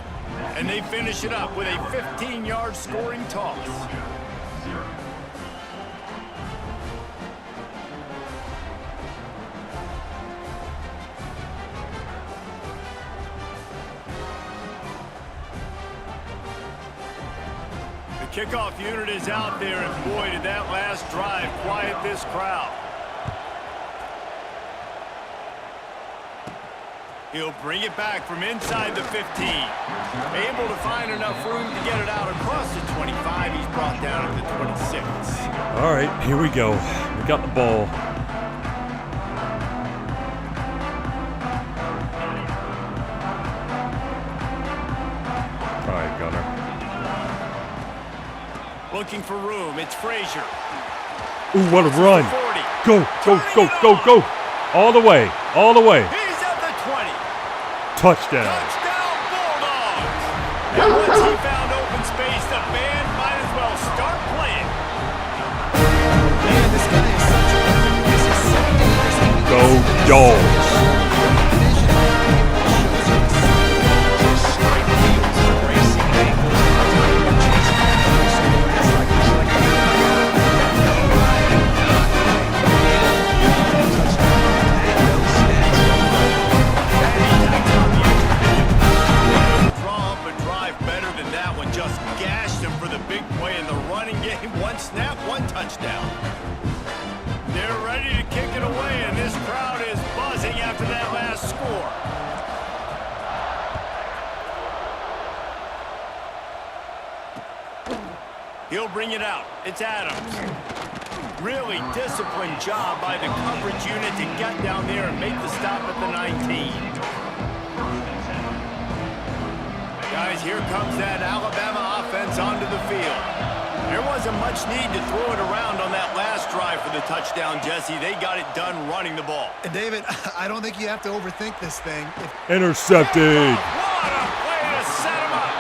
And they finish it up with a 15-yard scoring toss. Kickoff unit is out there, and boy, did that last drive quiet this crowd. He'll bring it back from inside the 15. Able to find enough room to get it out across the 25. He's brought down at the 26.
All right, here we go. We got the ball. All right, Gunner.
Looking for room. It's Frazier.
Ooh, what a run.
40.
Go, go, go, go, go. All the way, all the way.
He's at the 20.
Touchdown.
Touchdown, Bulldogs. And once he found open space, the band might as well start playing.
Man, this guy is such a weapon. This is so dangerous.
Go, Dogs.
Touchdown. They're ready to kick it away, and this crowd is buzzing after that last score. He'll bring it out. It's Adams. Really disciplined job by the coverage unit to get down there and make the stop at the 19. Guys, here comes that Alabama offense onto the field. There wasn't much need to throw it around on that last drive for the touchdown, Jesse. They got it done running the ball.
And David, I don't think you have to overthink this thing.
Intercepted.
What a play to set him up.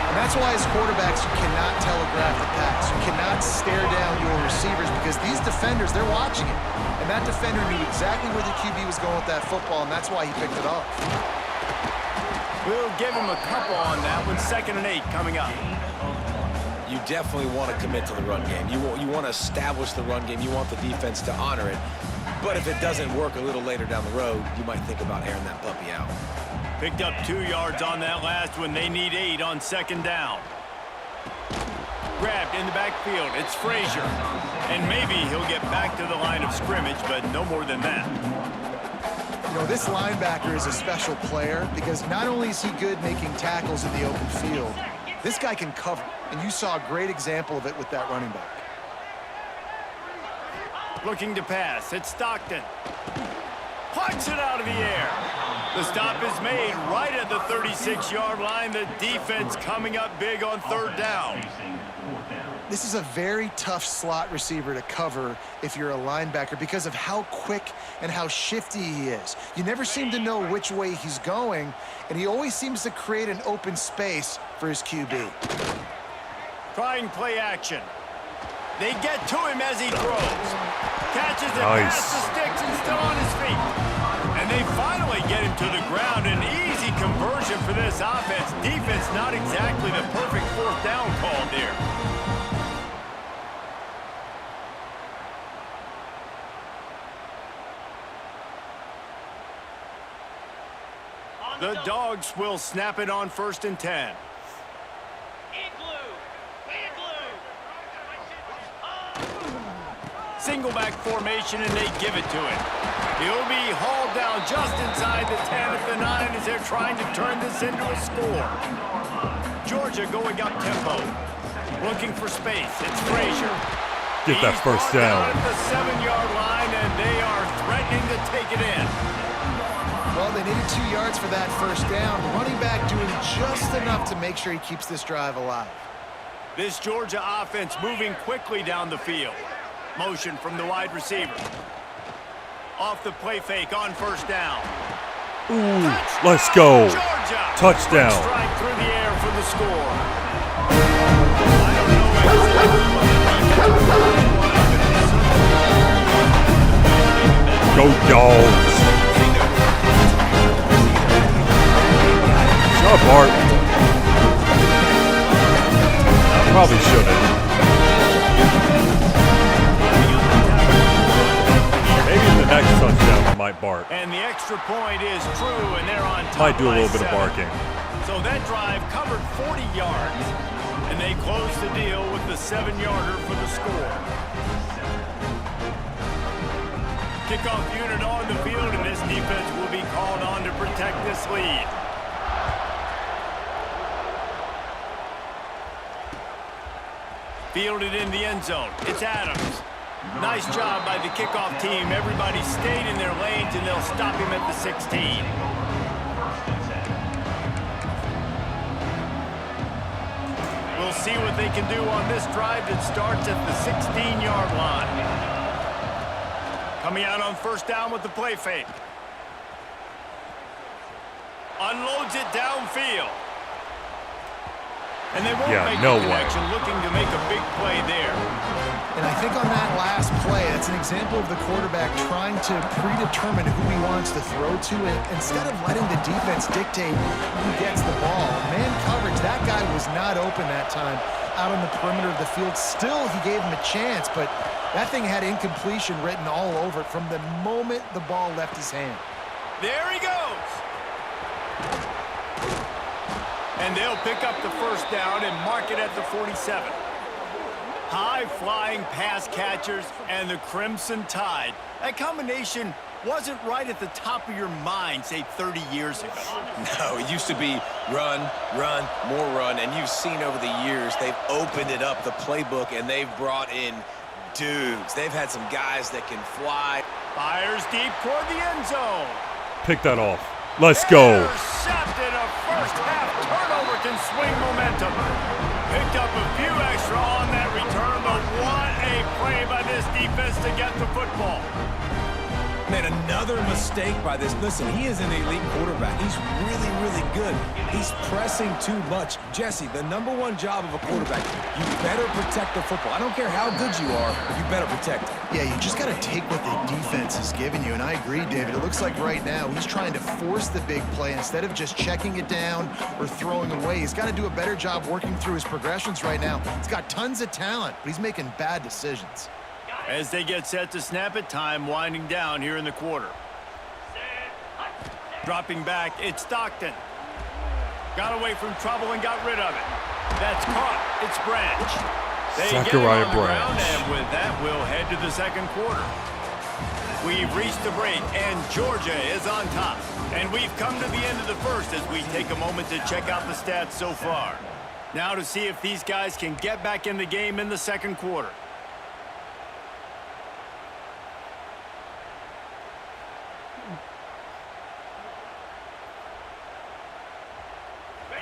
And that's why as quarterbacks, you cannot telegraph the pass. You cannot stare down your receivers because these defenders, they're watching it. And that defender knew exactly where the QB was going with that football, and that's why he picked it off.
We'll give him a couple on that one. 2nd and 8 coming up.
You definitely want to commit to the run game. You want to establish the run game. You want the defense to honor it. But if it doesn't work a little later down the road, you might think about airing that puppy out.
Picked up 2 yards on that last one. They need 8 on 2nd down. Grabbed in the backfield. It's Frazier. And maybe he'll get back to the line of scrimmage, but no more than that.
You know, this linebacker is a special player because not only is he good making tackles in the open field, this guy can cover. And you saw a great example of it with that running back.
Looking to pass. It's Stockton. Punts it out of the air. The stop is made right at the 36-yard line. The defense coming up big on third down.
This is a very tough slot receiver to cover if you're a linebacker because of how quick and how shifty he is. You never seem to know which way he's going, and he always seems to create an open space for his QB.
Trying play action. They get to him as he throws. Catches it
Nice.
past the sticks and still on his feet. And they finally get him to the ground. An easy conversion for this offense. Defense not exactly the perfect fourth down call there. The Dogs will snap it on 1st and 10. Single back formation, and they give it to him. He'll be hauled down just inside the 10 at the 9 as they're trying to turn this into a score. Georgia going up tempo. Looking for space. It's Frazier.
Get that
He's
first
brought
down.
at the 7-yard line, and they are threatening to take it in.
Well, they needed 2 yards for that first down. The running back doing just enough to make sure he keeps this drive alive.
This Georgia offense moving quickly down the field. Motion from the wide receiver. Off the play fake on first down.
Ooh, let's go.
Georgia.
Touchdown.
Quick strike through the air for the score. I don't know
Go Dogs. Shut up, Bart. I probably shouldn't. Maybe in the next touchdown I might bark.
And the extra point is true, and they're on top.
Might do a
by
little bit of
7.
barking.
So that drive covered 40 yards, and they close the deal with the 7-yarder for the score. Kickoff unit on the field, and this defense will be called on to protect this lead. Fielded in the end zone. It's Adams. Nice job by the kickoff team. Everybody stayed in their lanes, and they'll stop him at the 16. We'll see what they can do on this drive that starts at the 16-yard line. Coming out on first down with the play fake. Unloads it downfield. And they won't make
no
the
way.
connection, looking to make a big play there.
And I think on that last play, that's an example of the quarterback trying to predetermine who he wants to throw to, and instead of letting the defense dictate who gets the ball. Man coverage, that guy was not open that time out on the perimeter of the field. Still, he gave him a chance, but that thing had incompletion written all over it from the moment the ball left his hand.
There he goes. And they'll pick up the first down and mark it at the 47. High-flying pass catchers and the Crimson Tide. That combination wasn't right at the top of your mind, say, 30 years ago.
No, it used to be run, run, more run, and you've seen over the years they've opened it up, the playbook, and they've brought in dudes. They've had some guys that can fly.
Fires deep toward the end zone.
Pick that off. Let's go.
Intercepted. A first-half turnover can swing momentum. Picked up a few extra on that return, but what a play by this defense to get the football.
Man, another mistake by this. Listen, he is an elite quarterback. He's really, really good. He's pressing too much. Jesse, the #1 job of a quarterback, you better protect the football. I don't care how good you are, you better protect it.
Yeah, you just got to take what the defense has given you, and I agree, David. It looks like right now he's trying to force the big play instead of just checking it down or throwing away. He's got to do a better job working through his progressions right now. He's got tons of talent, but he's making bad decisions.
As they get set to snap it, time winding down here in the quarter. Dropping back, it's Stockton. Got away from trouble and got rid of it. That's caught. It's Branch. They get him
Zachariah
on the ground,
Branch.
and with that, we'll head to the second quarter. We've reached the break, and Georgia is on top. And we've come to the end of the first as we take a moment to check out the stats so far. Now to see if these guys can get back in the game in the second quarter.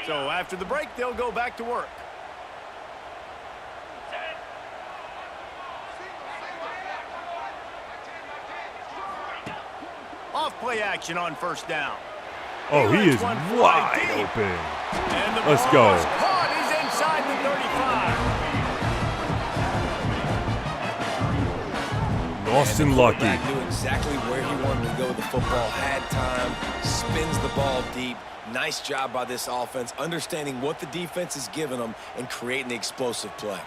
So after the break, they'll go back to work. Off play action on first down.
Oh, he is
One fly
wide
deep.
open.
And the
Let's
ball
go.
is caught. He's inside the 35.
Lost
And
and
the
lucky.
quarterback knew exactly where he wanted to go with the football, had time, spins the ball deep. Nice job by this offense, understanding what the defense is giving them and creating the explosive play.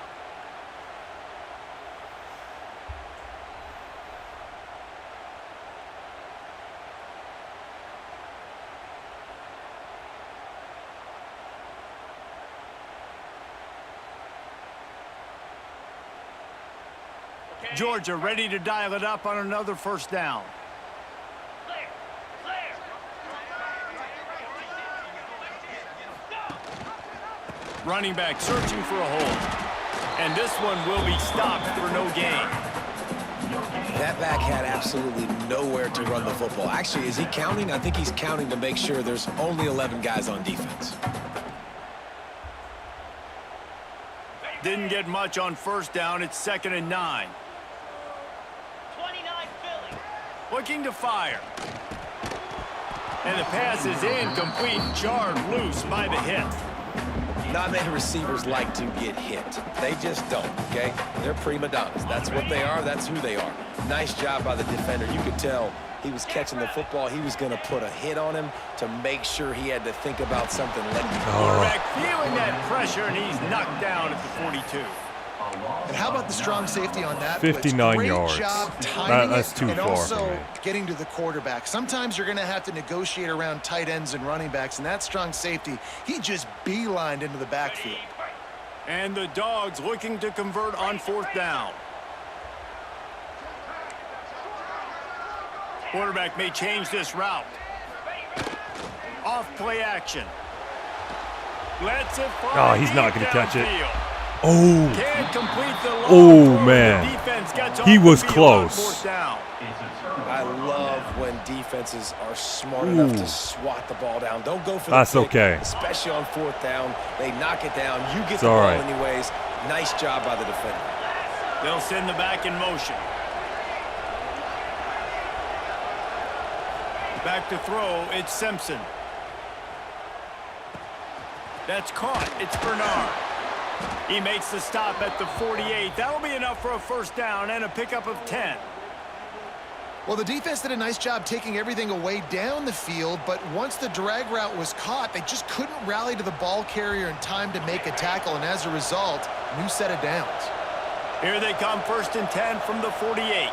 Georgia ready to dial it up on another first down. Running back searching for a hole. And this one will be stopped for no gain.
That back had absolutely nowhere to run the football. Actually, is he counting? I think he's counting to make sure there's only 11 guys on defense.
Didn't get much on first down. It's 2nd and 9.
29 Philly.
Looking to fire. And the pass is incomplete. Jarred loose by the hit.
Not many receivers like to get hit. They just don't, okay? They're prima donnas. That's what they are. That's who they are. Nice job by the defender. You could tell he was catching the football. He was going to put a hit on him to make sure he had to think about something.
Quarterback feeling that pressure, and he's knocked down at the 42.
And how about the strong safety on that blitz?
59
Great
yards.
job timing
That's
it
too
and
far
also
for me.
getting to the quarterback. Sometimes you're going to have to negotiate around tight ends and running backs, and that strong safety, he just beelined into the backfield.
And the Dogs looking to convert on 4th down. Quarterback may change this route. Off play action. Lets it fly.
Oh, he's not
deep
gonna catch it.
downfield.
Oh,
Can't complete the long
Oh,
throw.
man.
The defense gets
He
off
was
the field on
close.
4th down.
I love when defenses are smart enough to swat the ball down. Don't go for the
That's
pick,
okay.
especially on 4th down. They knock it down. You get
It's
the
all
ball
right.
anyways. Nice job by the defender.
They'll send the back in motion. Back to throw, it's Simpson. That's caught, it's Bernard. He makes the stop at the 48. That'll be enough for a first down and a pickup of 10.
Well, the defense did a nice job taking everything away down the field, but once the drag route was caught, they just couldn't rally to the ball carrier in time to make a tackle, and as a result, new set of downs.
Here they come, 1st and 10 from the 48.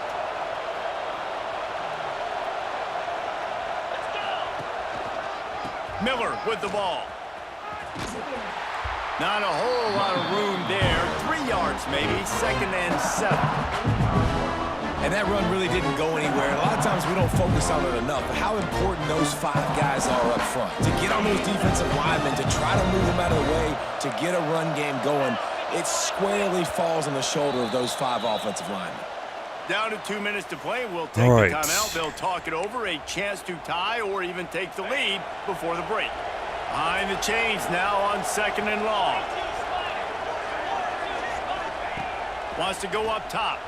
Miller with the ball. Not a whole lot of room there. 3 yards maybe, 2nd and 7.
And that run really didn't go anywhere. A lot of times we don't focus on it enough, but how important those 5 guys are up front. To get on those defensive linemen, to try to move them out of the way, to get a run game going, it squarely falls on the shoulder of those 5 offensive linemen.
Down to 2 minutes to play. We'll take
All right.
the timeout. They'll talk it over. A chance to tie or even take the lead before the break. Behind the chains now on 2nd and long. Wants to go up top.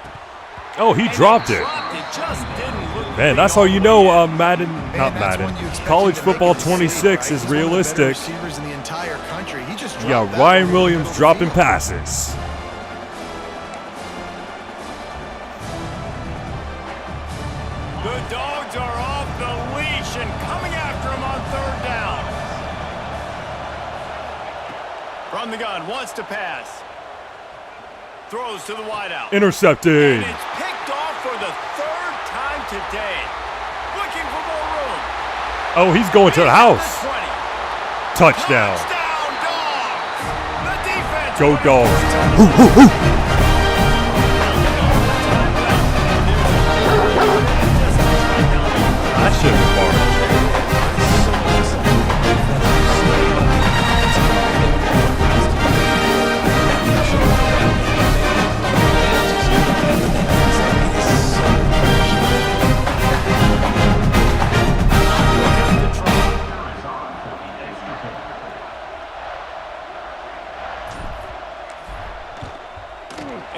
oh, he dropped it.
Dropped it. Just didn't look
Man,
big
that's how you
on
know
the end.
Madden, not
And that's
Madden,
when you expect
college
him to make
football
a decision,
26
right?
is
He's one of the better
realistic.
receivers in the entire country. He just
Yeah,
dropped that
Ryan
one
Williams
over the
dropping
field.
passes.
The Dogs are off the leash and coming after him on 3rd down. From the gun, wants to pass. Throws to the wideout.
Intercepted.
And it's picked off for the 3rd time today. Looking for more room.
Oh, he's going to the house.
20.
Touchdown.
Touchdown, Dogs. The defense.
Go
wins.
Dogs. That should have been barred.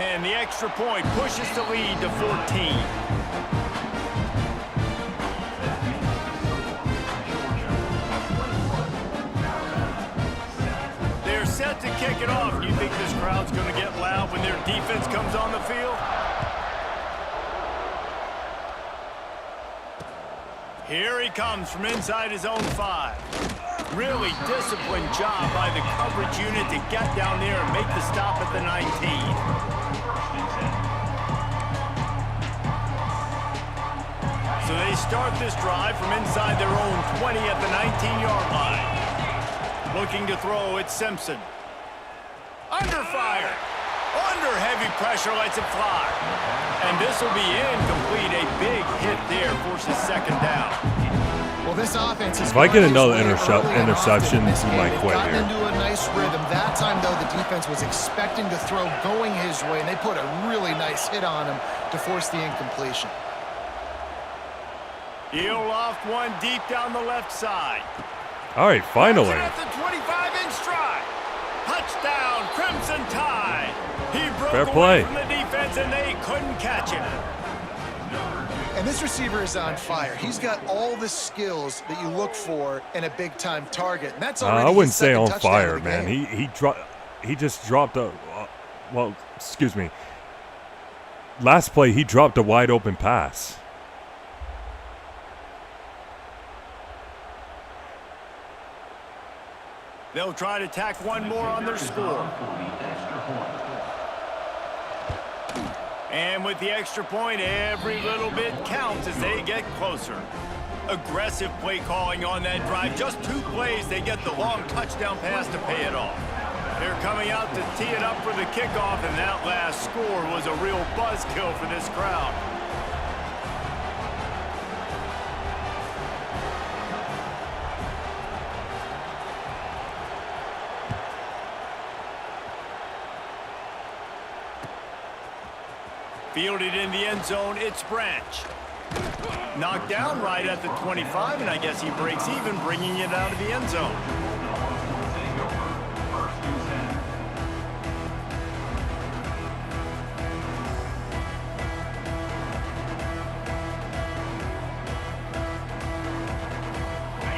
And the extra point pushes the lead to 14. They're set to kick it off. Do you think this crowd's going to get loud when their defense comes on the field? Here he comes from inside his own 5. Really disciplined job by the coverage unit to get down there and make the stop at the 19. So they start this drive from inside their own 20 at the 19-yard line. Looking to throw, it's Simpson. Under fire. Under heavy pressure, lets it fly. And this will be incomplete. A big hit there, forces second down.
Well, this offense is
If I get another
early
interception,
in this
he
game.
might
They've
quit
gotten
here.
into a nice rhythm. That time, though, the defense was expecting to throw going his way, and they put a really nice hit on him to force the incompletion.
He'll loft one deep down the left side.
All right, finally.
At the 25-inch stride. Touchdown, Crimson Tide. He broke
Fair
away
play.
from the defense, and they couldn't catch him.
And this receiver is on fire. He's got all the skills that you look for in a big-time target. And that's already
I wouldn't
his
say
second
on
touchdown
fire,
of the
man.
game.
He just dropped a well, excuse me. Last play he dropped a wide open pass.
They'll try to tack one more on their score. And with the extra point, every little bit counts as they get closer. Aggressive play calling on that drive. Just 2 plays, they get the long touchdown pass to pay it off. They're coming out to tee it up for the kickoff, and that last score was a real buzzkill for this crowd. Fielded in the end zone, it's Branch. Knocked down right at the 25, and I guess he breaks even, bringing it out of the end zone.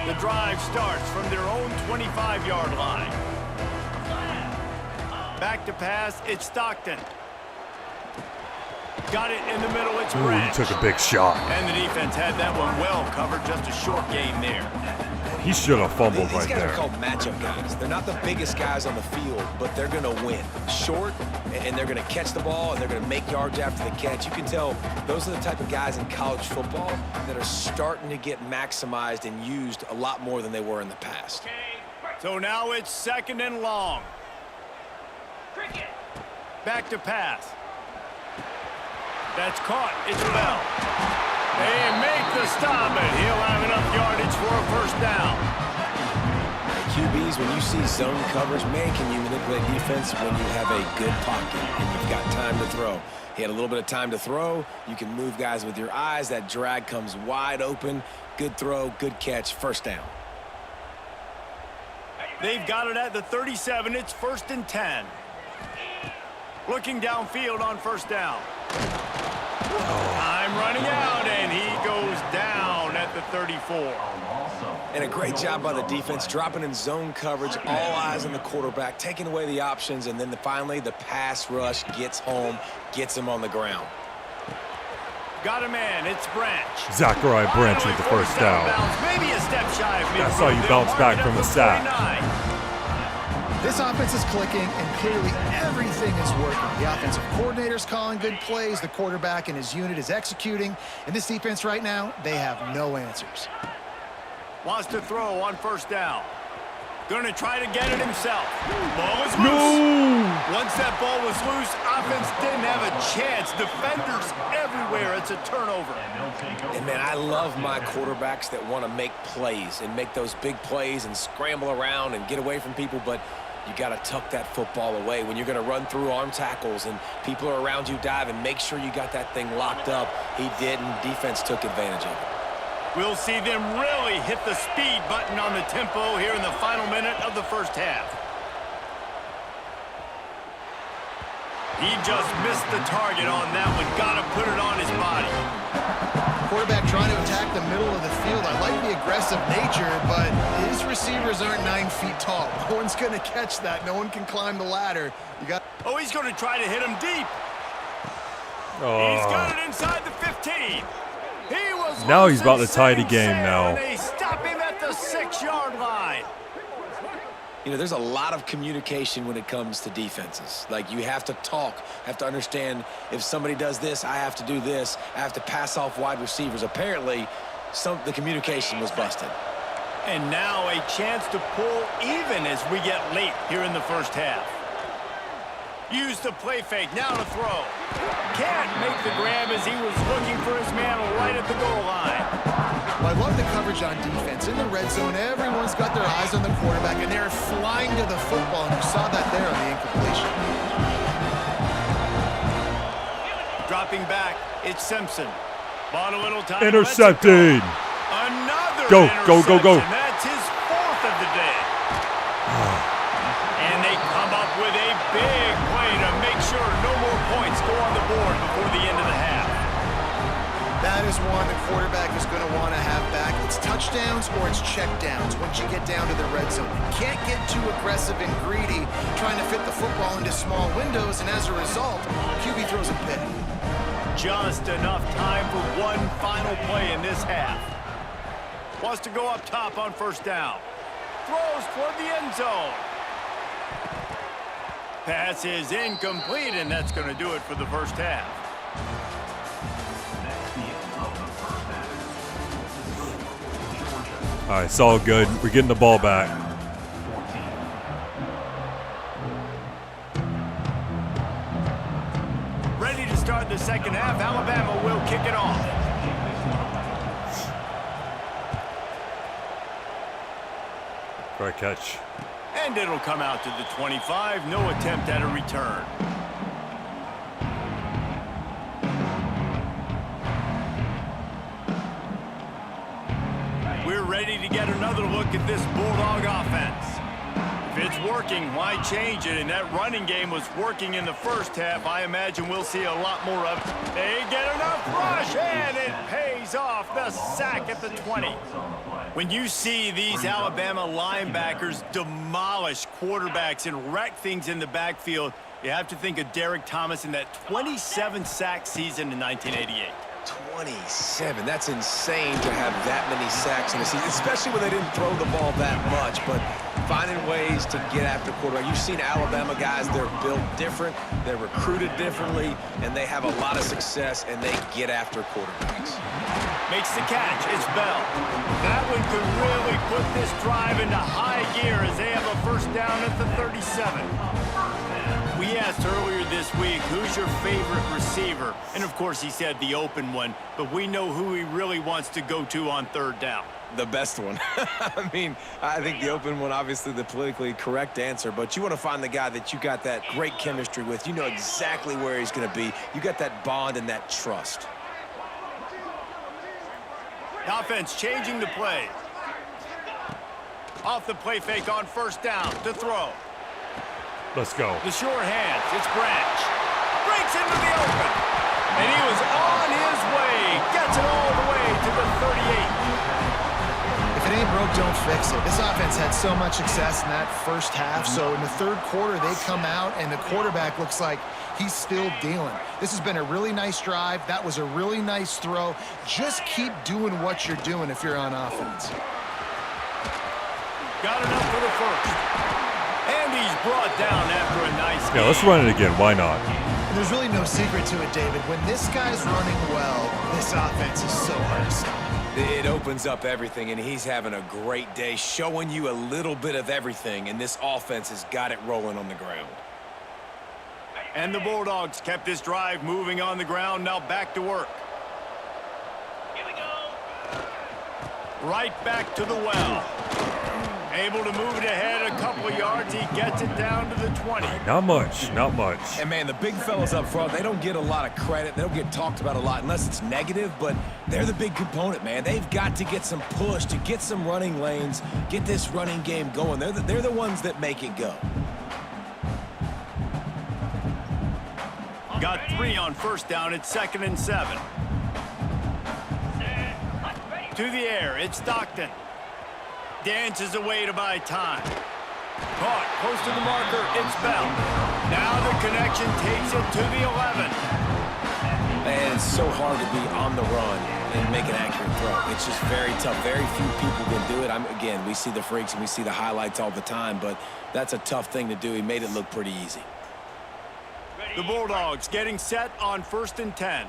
The drive starts from their own 25-yard line. Back to pass, it's Stockton. Got it in the middle, it's
Ooh, he
Branch.
took a big shot.
And the defense had that one well covered, just a short gain there.
He should have fumbled
These
right
guys are
there.
called matchup guys. They're not the biggest guys on the field, but they're going to win. Short, and they're going to catch the ball, and they're going to make yards after the catch. You can tell those are the type of guys in college football that are starting to get maximized and used a lot more than they were in the past.
So now it's second and long. Back to pass. That's caught. It's Bell. They make the stop, and he'll have enough yardage for a first down.
QBs, when you see zone coverage, man, can you manipulate defense when you have a good pocket and you've got time to throw. He had a little bit of time to throw. You can move guys with your eyes. That drag comes wide open. Good throw, good catch, first down.
They've got it at the 37. It's 1st and 10. Looking downfield on first down. Time running out, and he goes down at the 34.
And a great job by the defense, dropping in zone coverage, all eyes on the quarterback, taking away the options, and then finally the pass rush gets home, gets him on the ground.
Got a man, it's Branch.
Zachariah Branch with the first down.
Maybe a step shy of
That's how you bounce back from a sack.
This offense is clicking, and clearly everything is working. The offensive coordinator's calling good plays. The quarterback and his unit is executing. And this defense right now, they have no answers.
Wants to throw on first down. Going to try to get it himself. Ball is loose. Once that ball was loose, offense didn't have a chance. Defenders everywhere. It's a turnover.
And, man, I love my quarterbacks that want to make plays and make those big plays and scramble around and get away from people, but you got to tuck that football away. When you're going to run through arm tackles and people are around you diving, make sure you got that thing locked up. He didn't. Defense took advantage of it.
We'll see them really hit the speed button on the tempo here in the final minute of the first half. He just missed the target on that one. Got to put it on his body.
Quarterback trying to attack the middle of the field. I like the aggressive nature, but his receivers aren't 9 feet tall. No one's going to catch that. No one can climb the ladder. You got.
Oh, he's going to try to hit him deep. He's got
Oh.
it inside the 15. He was
Now he's about to
losing
tie the
Sam
game
Sam,
now.
and they stop him at the 6-yard line.
You know, there's a lot of communication when it comes to defenses. Like, you have to talk, have to understand if somebody does this, I have to do this. I have to pass off wide receivers. Apparently, the communication was busted.
And now a chance to pull even as we get late here in the first half. Use the play fake, now to throw. Can't make the grab as he was looking for his man right at the goal line.
Well, I love the coverage on defense. In the red zone, everyone's got their eyes on the quarterback, and they're flying to the football, and you saw that there on the incompletion.
Dropping back, it's Simpson. Bought a little time.
Intercepted.
Another
Go, go, go, go.
interception. That's his 4th of the day. And they come up with a big play to make sure no more points go on the board before the end of the half.
That is one the quarterback is going to want to have back. It's touchdowns or it's checkdowns once you get down to the red zone. You can't get too aggressive and greedy trying to fit the football into small windows, and as a result, QB throws a pick.
Just enough time for one final play in this half. Wants to go up top on first down. Throws toward the end zone. Pass is incomplete, and that's going to do it for the first half.
All right, it's all good. We're getting the ball back.
Ready to start the second half. Alabama will kick it off.
Great catch.
And it'll come out to the 25. No attempt at a return. We're ready to get another look at this Bulldog offense. If it's working, why change it? And that running game was working in the first half. I imagine we'll see a lot more of it. They get enough rush, and it pays off. The sack at the 20. When you see these Alabama linebackers demolish quarterbacks and wreck things in the backfield, you have to think of Derek Thomas in that 27-sack season in 1988.
27. That's insane to have that many sacks in a season, especially when they didn't throw the ball that much. But finding ways to get after quarterback. You've seen Alabama guys, they're built different, they're recruited differently, and they have a lot of success, and they get after quarterbacks.
Makes the catch. It's Bell. That one could really put this drive into high gear as they have a first down at the 37. We asked earlier this week, who's your favorite receiver? And, of course, he said the open one, but we know who he really wants to go to on third down.
The best one. I mean, I think the open one, obviously the politically correct answer, but you want to find the guy that you got that great chemistry with. You know exactly where he's going to be. You got that bond and that trust.
Offense changing the play. Off the play fake on first down to throw.
Let's go.
The sure hands. It's Branch. Breaks into the open. And he was on his way. Gets it all the way to the 38.
If it ain't broke, don't fix it. This offense had so much success in that first half, so in the third quarter, they come out, and the quarterback looks like he's still dealing. This has been a really nice drive. That was a really nice throw. Just keep doing what you're doing if you're on offense.
Got enough for the first. And he's brought down after a nice game.
Yeah, let's run it again. Why not?
And there's really no secret to it, David. When this guy's running well, this offense is so hard to stop.
It opens up everything, and he's having a great day, showing you a little bit of everything, and this offense has got it rolling on the ground.
And the Bulldogs kept this drive moving on the ground. Now back to work.
Here we go.
Right back to the well. Able to move it ahead a couple of yards. He gets it down to the 20.
Not much. Not much.
And, man, the big fellas up front, they don't get a lot of credit. They don't get talked about a lot unless it's negative, but they're the big component, man. They've got to get some push, to get some running lanes, get this running game going. They're the ones that make it go.
got 3 on first down. It's 2nd and 7. To the air, it's Stockton. Dances away to buy time. Caught close to the marker, it's Bell. Now the connection takes it to the 11.
Man, it's so hard to be on the run and make an accurate throw. It's just very tough. Very few people can do it. Again, we see the freaks and we see the highlights all the time, but that's a tough thing to do. He made it look pretty easy.
The Bulldogs getting set on 1st and 10.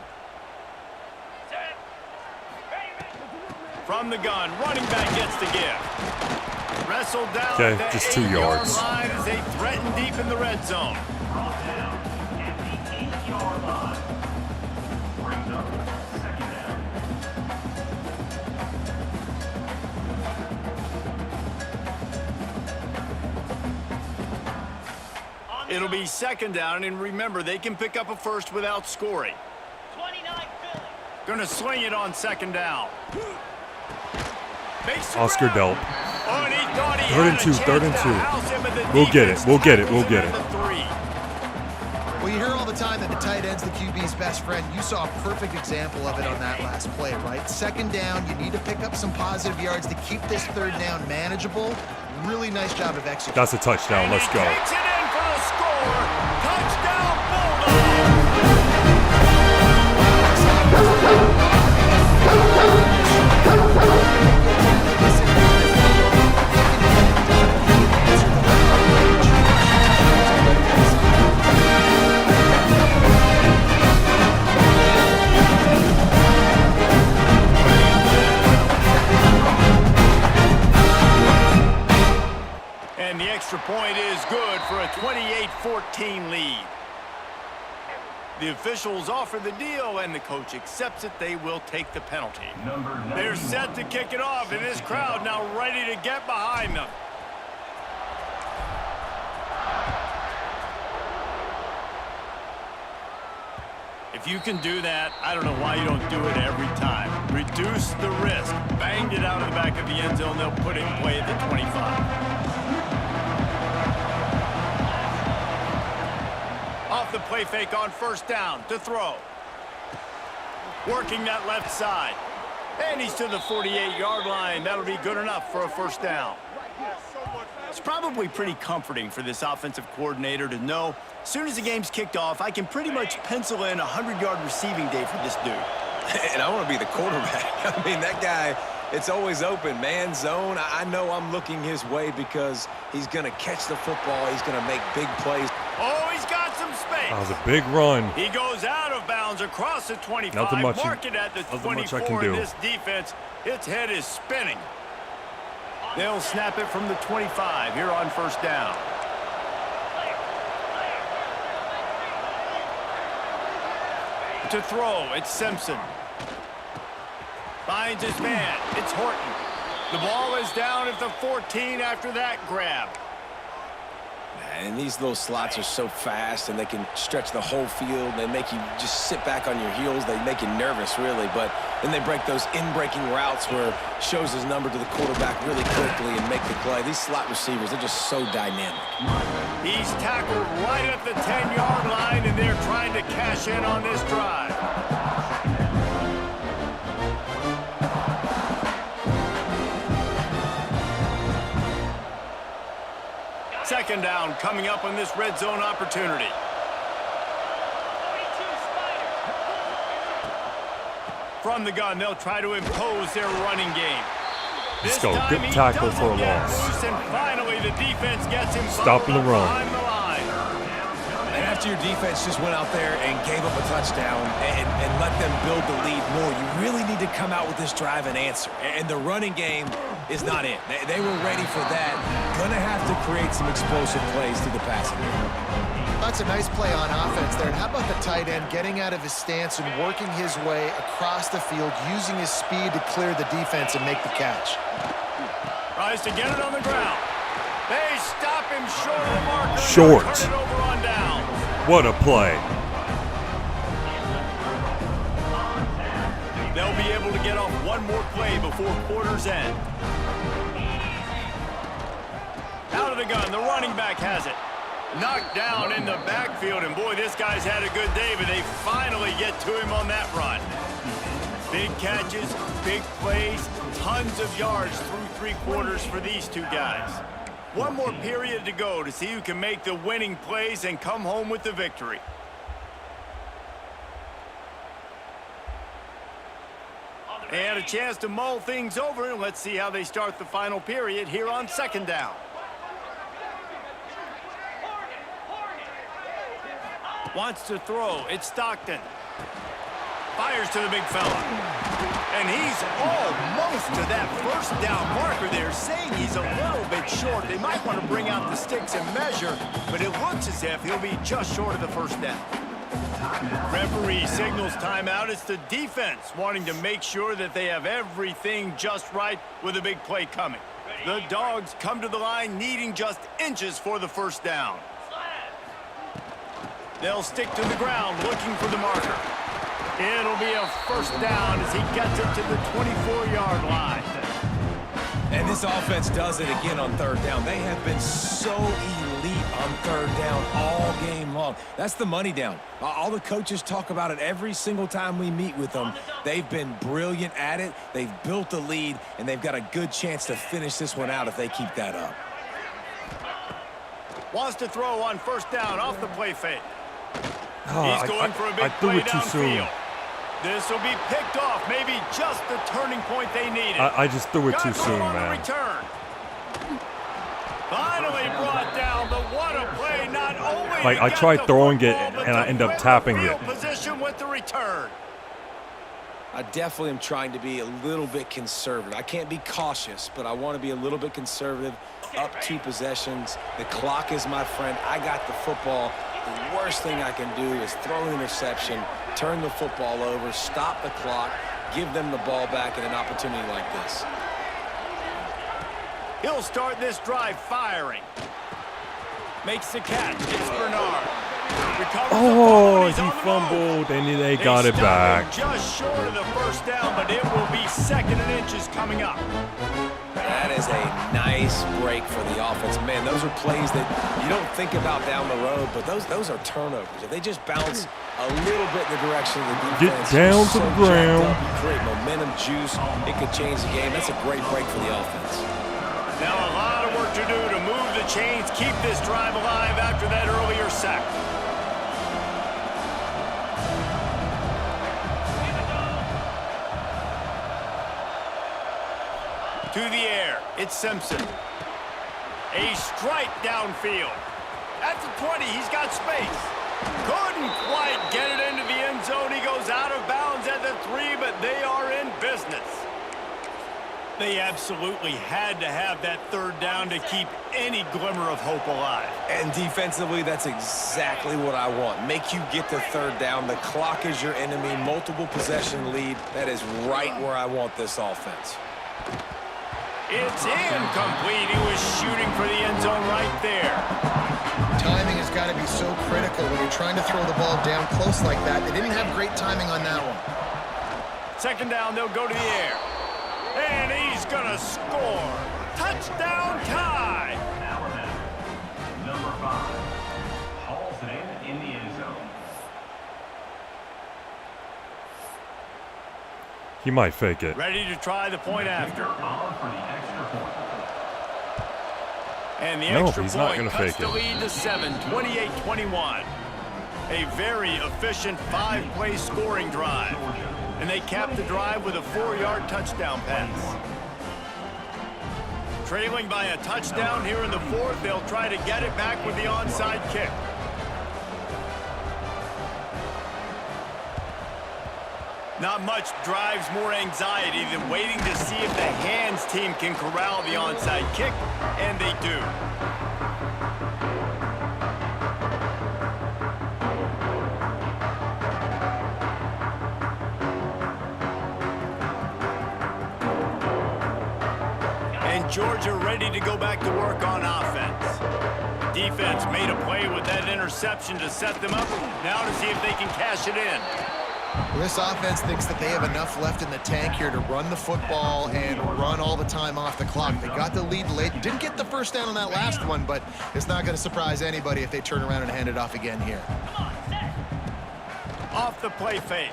From the gun, running back gets the give. Wrestled down
Okay,
at the
just 2
8-yard
yards.
line as they threaten deep in the red zone.
Brought down at the 8-yard line. Brings up 2nd down.
It'll be 2nd down, and remember, they can pick up a first without scoring.
29 Philly.
Gonna swing it on 2nd down. Makes the
Oscar
grab.
Delp.
Oh, and he thought he
3rd
had
and
a
2,
chance
3rd and
to
2.
house him, but the
We'll get it,
defense
we'll get it,
tackles
we'll
him
get
at
it.
the 3.
Well, you hear all the time that the tight end's the QB's best friend. You saw a perfect example of it on that last play, right? 2nd down, you need to pick up some positive yards to keep this 3rd down manageable. Really nice job of executing.
That's a touchdown. Let's go.
He takes it in for the score. Touchdown, Bulldogs. And the extra point is good for a 28-14 lead. The officials offer the deal, and the coach accepts it. They will take the penalty.
Number 91.
They're set to kick it off, and this crowd now ready to get behind them. If you can do that, I don't know why you don't do it every time. Reduce the risk. Banged it out of the back of the end zone. They'll put it in play at the 25. Off the play fake on 1st down to throw. Working that left side. And he's to the 48-yard line. That'll be good enough for a 1st down. It's probably pretty comforting for this offensive coordinator to know as soon as the game's kicked off, I can pretty much pencil in a 100-yard receiving day for this dude.
And I want to be the quarterback. I mean, that guy, it's always open. Man, zone, I know I'm looking his way because he's going to catch the football. He's going to make big plays.
Oh, he's got some space.
That was a big run.
He goes out of bounds across the 25.
Nothing much
Mark it at the
I
24
can
in
do.
this defense. Its head is spinning. They'll snap it from the 25 here on 1st down. To throw, it's Simpson. Finds his man. It's Horton. The ball is down at the 14 after that grab.
And these little slots are so fast, and they can stretch the whole field. They make you just sit back on your heels. They make you nervous, really. But then they break those in-breaking routes where it shows his number to the quarterback really quickly and make the play. These slot receivers, they're just so dynamic.
He's tackled right at the 10-yard line, and they're trying to cash in on this drive. Second down coming up on this red zone opportunity.
42 Spider.
From the gun, they'll try to impose their running game.
Let's
This
go.
time
Good
he
tackle
doesn't
for a
get
loss.
loose, and finally the defense gets him
Stopping the
bundled up
run.
behind the line.
And after your defense just went out there and gave up a touchdown and let them build the lead more, you really need to come out with this drive and answer. And the running game is not it. They were ready for that. Gonna have to create some explosive plays through the passing game.
That's a nice play on offense there. And how about the tight end getting out of his stance and working his way across the field, using his speed to clear the defense and make the catch.
Tries to get it on the ground. They stop him short of the marker.
Short.
Turn it over on down.
What a play.
They'll be able to get off one more play before quarter's end. Out of the gun, the running back has it. Knocked down in the backfield, and boy, this guy's had a good day, but they finally get to him on that run. Big catches, big plays, tons of yards through 3 quarters for these two guys. One more period to go to see who can make the winning plays and come home with the victory. And a chance to mull things over, and let's see how they start the final period here on 2nd down. Wants to throw. It's Stockton. Fires to the big fella. And he's almost to that 1st down marker there, saying he's a little bit short. They might want to bring out the sticks and measure, but it looks as if he'll be just short of the 1st down. Referee signals timeout. It's the defense wanting to make sure that they have everything just right with a big play coming. The Dogs come to the line needing just inches for the 1st down. They'll stick to the ground looking for the marker. It'll be a 1st down as he gets it to the 24-yard line.
And this offense does it again on 3rd down. They have been so elite on 3rd down all game long. That's the money down. All the coaches talk about it every single time we meet with them. They've been brilliant at it. They've built a lead, and they've got a good chance to finish this one out if they keep that up.
Wants to throw on 1st down off the play fake.
Oh,
He's going for a big
I threw
play
it too soon.
downfield. This will be picked off, maybe just the turning point they needed.
I just threw it too
Got
soon,
on the
man.
return. Finally brought down, but what a play! Not only
Like,
to
I
get
tried
the
throwing it,
football, but
and I
to
end up
win the
tapping
field
it.
Position with the return.
I definitely am trying to be a little bit conservative. I can't be cautious, but I want to be a little bit conservative. Up 2 possessions. The clock is my friend. I got the football. The worst thing I can do is throw an interception, turn the football over, stop the clock, give them the ball back in an opportunity like this.
He'll start this drive firing. Makes the catch. It's Bernard. Recovers the ball, and
Oh,
he's
he
on the move.
fumbled, and they got it
stopped
back.
him just short of the 1st down, but it will be 2nd and inches coming up.
That is a nice break for the offense. Man, those are plays that you don't think about down the road, but those are turnovers. If they just bounce a little bit in the direction of the defense,
Get down
you're
to the
jacked
ground.
up, you create momentum, juice. It could change the game. That's a great break for the offense.
Now a lot of work to do to move the chains, keep this drive alive after that earlier sack. To the air, it's Simpson. A strike downfield. At the 20, he's got space. Couldn't quite get it into the end zone. He goes out of bounds at the 3, but they are in business. They absolutely had to have that 3rd down to keep any glimmer of hope alive.
And defensively, that's exactly what I want. Make you get the 3rd down. The clock is your enemy. Multiple possession lead. That is right where I want this offense.
It's incomplete. He was shooting for the end zone right there.
Timing has got to be so critical when you're trying to throw the ball down close like that. They didn't have great timing on that one.
2nd down, they'll go to the air. And he's going to score. Touchdown tie.
Alabama, number 5, hauls it in the end zone.
He might fake it.
Ready to try the point after.
On for the extra point.
And the
No,
extra
he's not
point
gonna
cuts
fake
the
it.
lead to 7, 28-21. A very efficient 5-play scoring drive. And they cap the drive with a 4-yard touchdown pass. Trailing by a touchdown here in the 4th, they'll try to get it back with the onside kick. Not much drives more anxiety than waiting to see if the hands team can corral the onside kick, and they do. And Georgia ready to go back to work on offense. Defense made a play with that interception to set them up. Now to see if they can cash it in.
Well, this offense thinks that they have enough left in the tank here to run the football and run all the time off the clock. They got the lead late. Didn't get the first down on that last one, but it's not going to surprise anybody if they turn around and hand it off again here.
Off the play fake.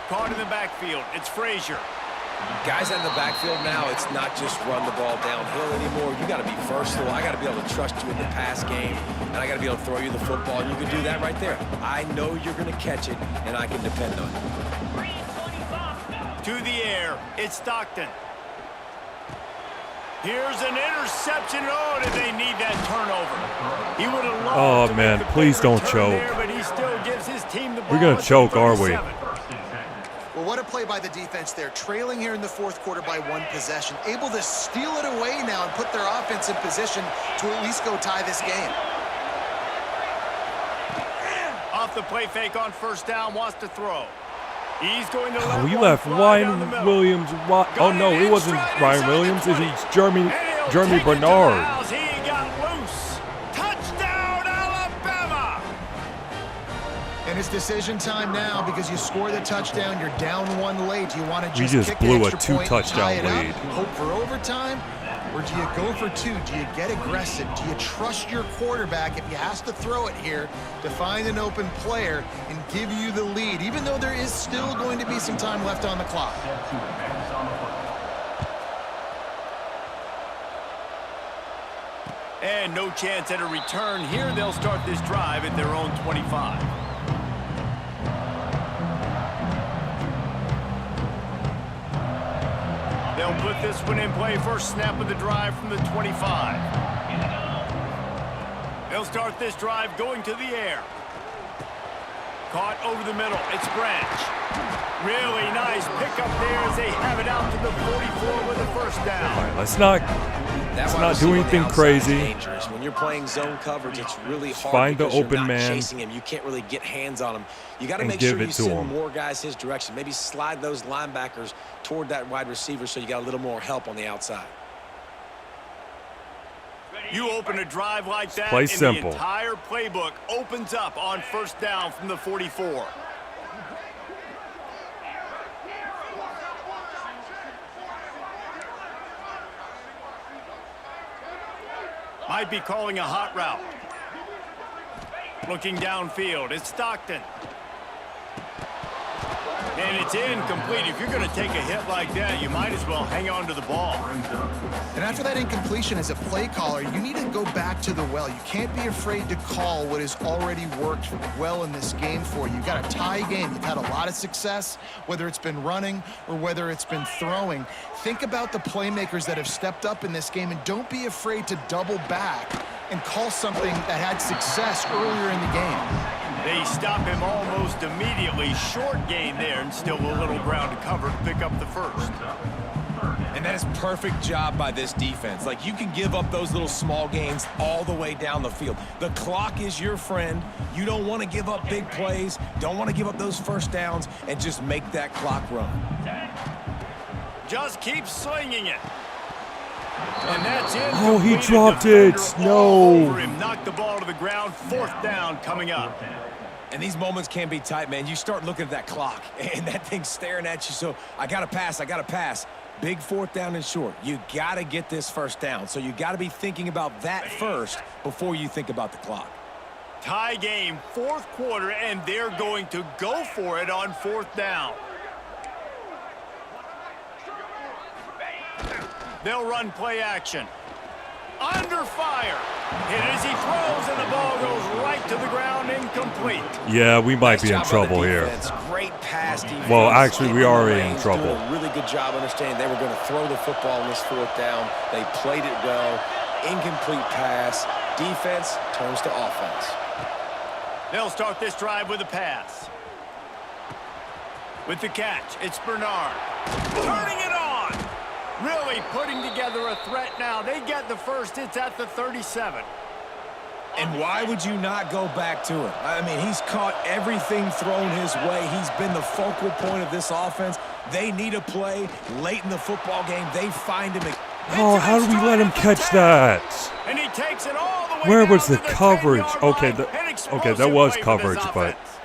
Caught in the backfield. It's Frazier.
Guys out in the backfield now, it's not just run the ball downhill anymore. You got to be versatile. I got to be able to trust you in the pass game, and I got to be able to throw you the football, and you can do that right there. I know you're going to catch it, and I can depend on it.
To the air. It's Stockton. Here's an interception. Oh, did they need that turnover? He would have loved
Oh,
to
man,
make the
please
big
don't
return
choke.
there, but he still gives his team the ball.
We're gonna
at the
choke, are we?
37.
Well, what a play by the defense there. Trailing here in the fourth quarter by one possession. Able to steal it away now and put their offense in position to at least go tie this game.
Off the play fake on first down, wants to throw. He's going to
Oh,
let
you
one
left
fly down the
Ryan
middle.
Williams. Oh, no, it wasn't Ryan Williams. It was Jeremy
And he'll take it to the
Bernard.
house. He got loose. Touchdown, Alabama!
And it's decision time now because you score the touchdown, you're down one late. Do you want to
We
just
just
kick
blew
the
a
extra point,
two-touchdown
tie it up,
lead.
hope for overtime? Or do you go for two? Do you get aggressive? Do you trust your quarterback if he has to throw it here to find an open player and give you the lead, even though there is still going to be some time left on the clock?
And no chance at a return here. They'll start this drive at their own 25. They'll put this one in play. First snap of the drive from the 25. They'll start this drive going to the air. Caught over the middle. It's Branch. Really nice pickup there as they have it out to the 44 with the first down.
All right, let's not do anything crazy.
Dangerous. When you're playing zone coverage, it's really hard.
Find the
because you're
open
not
man
chasing him. You can't really get hands on him. You got to
and
make
give
sure
it
you
to
send
him.
more guys his direction. Maybe slide those linebackers toward that wide receiver so you got a little more help on the outside.
You open a drive like that,
Play
and
simple.
the entire playbook opens up on first down from the 44. Might be calling a hot route. Looking downfield, it's Stockton. And it's incomplete. If you're going to take a hit like that, you might as well hang on to the ball.
And after that incompletion, as a play caller, you need to go back to the well. You can't be afraid to call what has already worked well in this game for you. You've got a tie game. You've had a lot of success, whether it's been running or whether it's been throwing. Think about the playmakers that have stepped up in this game, and don't be afraid to double back and call something that had success earlier in the game.
They stop him almost immediately. Short gain there, and still a little ground to cover to pick up the first.
And that is perfect job by this defense. Like, you can give up those little small gains all the way down the field. The clock is your friend. You don't want to give up big plays. Don't want to give up those first downs and just make that clock run.
Just keep slinging it. And that's it.
Oh, he
Completed.
dropped it.
Defender all
No.
over him. Knocked the ball to the ground. Fourth down coming up.
And these moments can be tight, man. You start looking at that clock, and that thing's staring at you. So I got to pass. I got to pass. Big fourth down and short. You got to get this first down. So you got to be thinking about that first before you think about the clock.
Tie game, fourth quarter, and they're going to go for it on fourth down. They'll run play action. Under fire. Hit as he throws, and the ball goes right to the ground, incomplete.
Yeah, we might
Nice
be in
job by the
trouble here.
defense. Great pass defense.
Well, actually, we
Getting
are
the
in
lanes,
trouble.
doing a really good job understanding they were going to throw the football on this fourth down. They played it well. Incomplete pass. Defense turns to offense.
They'll start this drive with a pass. With the catch, it's Bernard. Turning it on. Really putting together a threat now. They get the first. It's at the 37.
And why would you not go back to it? I mean, he's caught everything thrown his way. He's been the focal point of this offense. They need a play late in the football game. They find him.
Oh, how did we let him catch that?
And he takes it all the way
Where
down
was
to
the coverage?
10-yard
Okay,
line. An
okay,
explosive
that was
play for this
coverage, but
offense.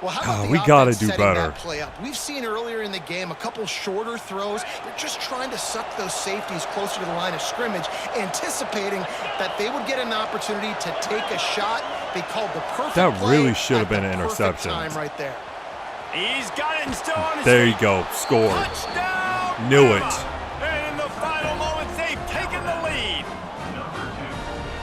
Well, how about the
we gotta
offense
do
setting
better.
that play up? We've seen earlier in the game a couple shorter throws. They're just trying to suck those safeties closer to the line of scrimmage, anticipating that they would get an opportunity to take a shot. They called the perfect
That
play
really should have
at
been
the
an
perfect
interception.
time right there.
He's got it and still on his
There you
feet.
go. Scored.
Touchdown!
Knew
Bama.
it.
And in the final moments, they've taken the lead.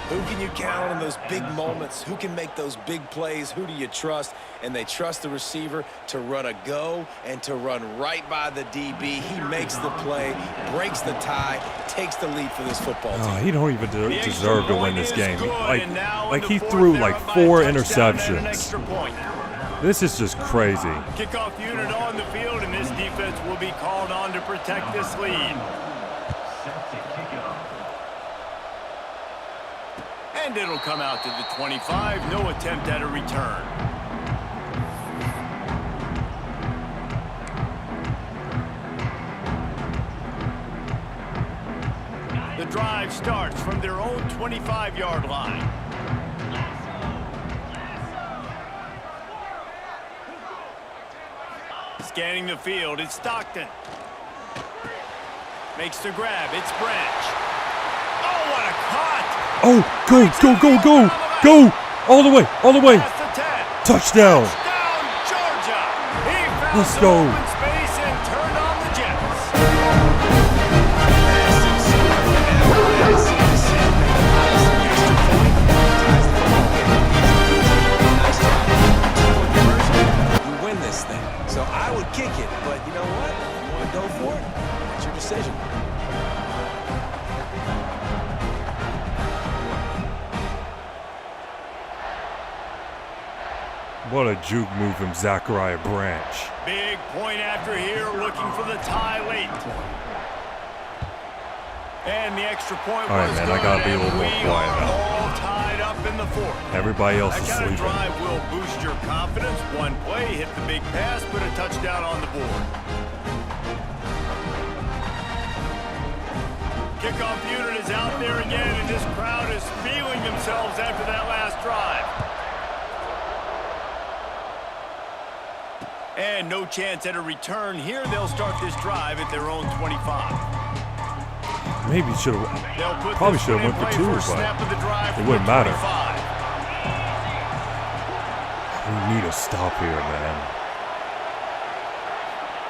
Who can you count on in those big moments? Who can make those big plays? Who do you trust? And they trust the receiver to run a go and to run right by the DB. He makes the play, breaks the tie, takes the lead for this football
Oh,
team.
he don't even
The
deserve to
extra
win
point
this
is
game.
good,
Like
and now in the
he
fourth,
threw
they're
like
up by a
4
touchdown and an
interceptions.
extra point.
This is just crazy.
Kickoff unit on the field, and this defense will be called on to protect this lead.
Set to kick off.
And it'll come out to the 25. No attempt at a return. The drive starts from their own 25-yard line. Scanning the field, it's Stockton. Makes the grab, it's Branch. Oh, what a cut!
Oh, go, go, go, go, go! All the way, all the way!
Past the 10.
Touchdown!
Touchdown, Georgia! He found
Let's
some
go.
open space and turned on the Jets.
You win this thing. So I would kick it, but you know what? If you want to go for it, it's your decision.
What a juke move from Zachariah Branch.
Big point after here, looking for the tie late. And the extra point
All right,
was
man, I
good,
gotta be a little
and
more
we
quiet
are
now.
all tied up in the fourth.
Everybody else
That
is
kind of
sleeping.
drive will boost your confidence. One play, hit the big pass, put a touchdown on the board. Kickoff unit is out there again, and this crowd is feeling themselves after that last drive. And no chance at a return here. They'll start this drive at their own 25.
Maybe should
They'll
have.
put
Probably
this
should have
one in
went for
play
2,
first snap of the drive
it
from
wouldn't
the
matter.
25.
We need to stop here, man.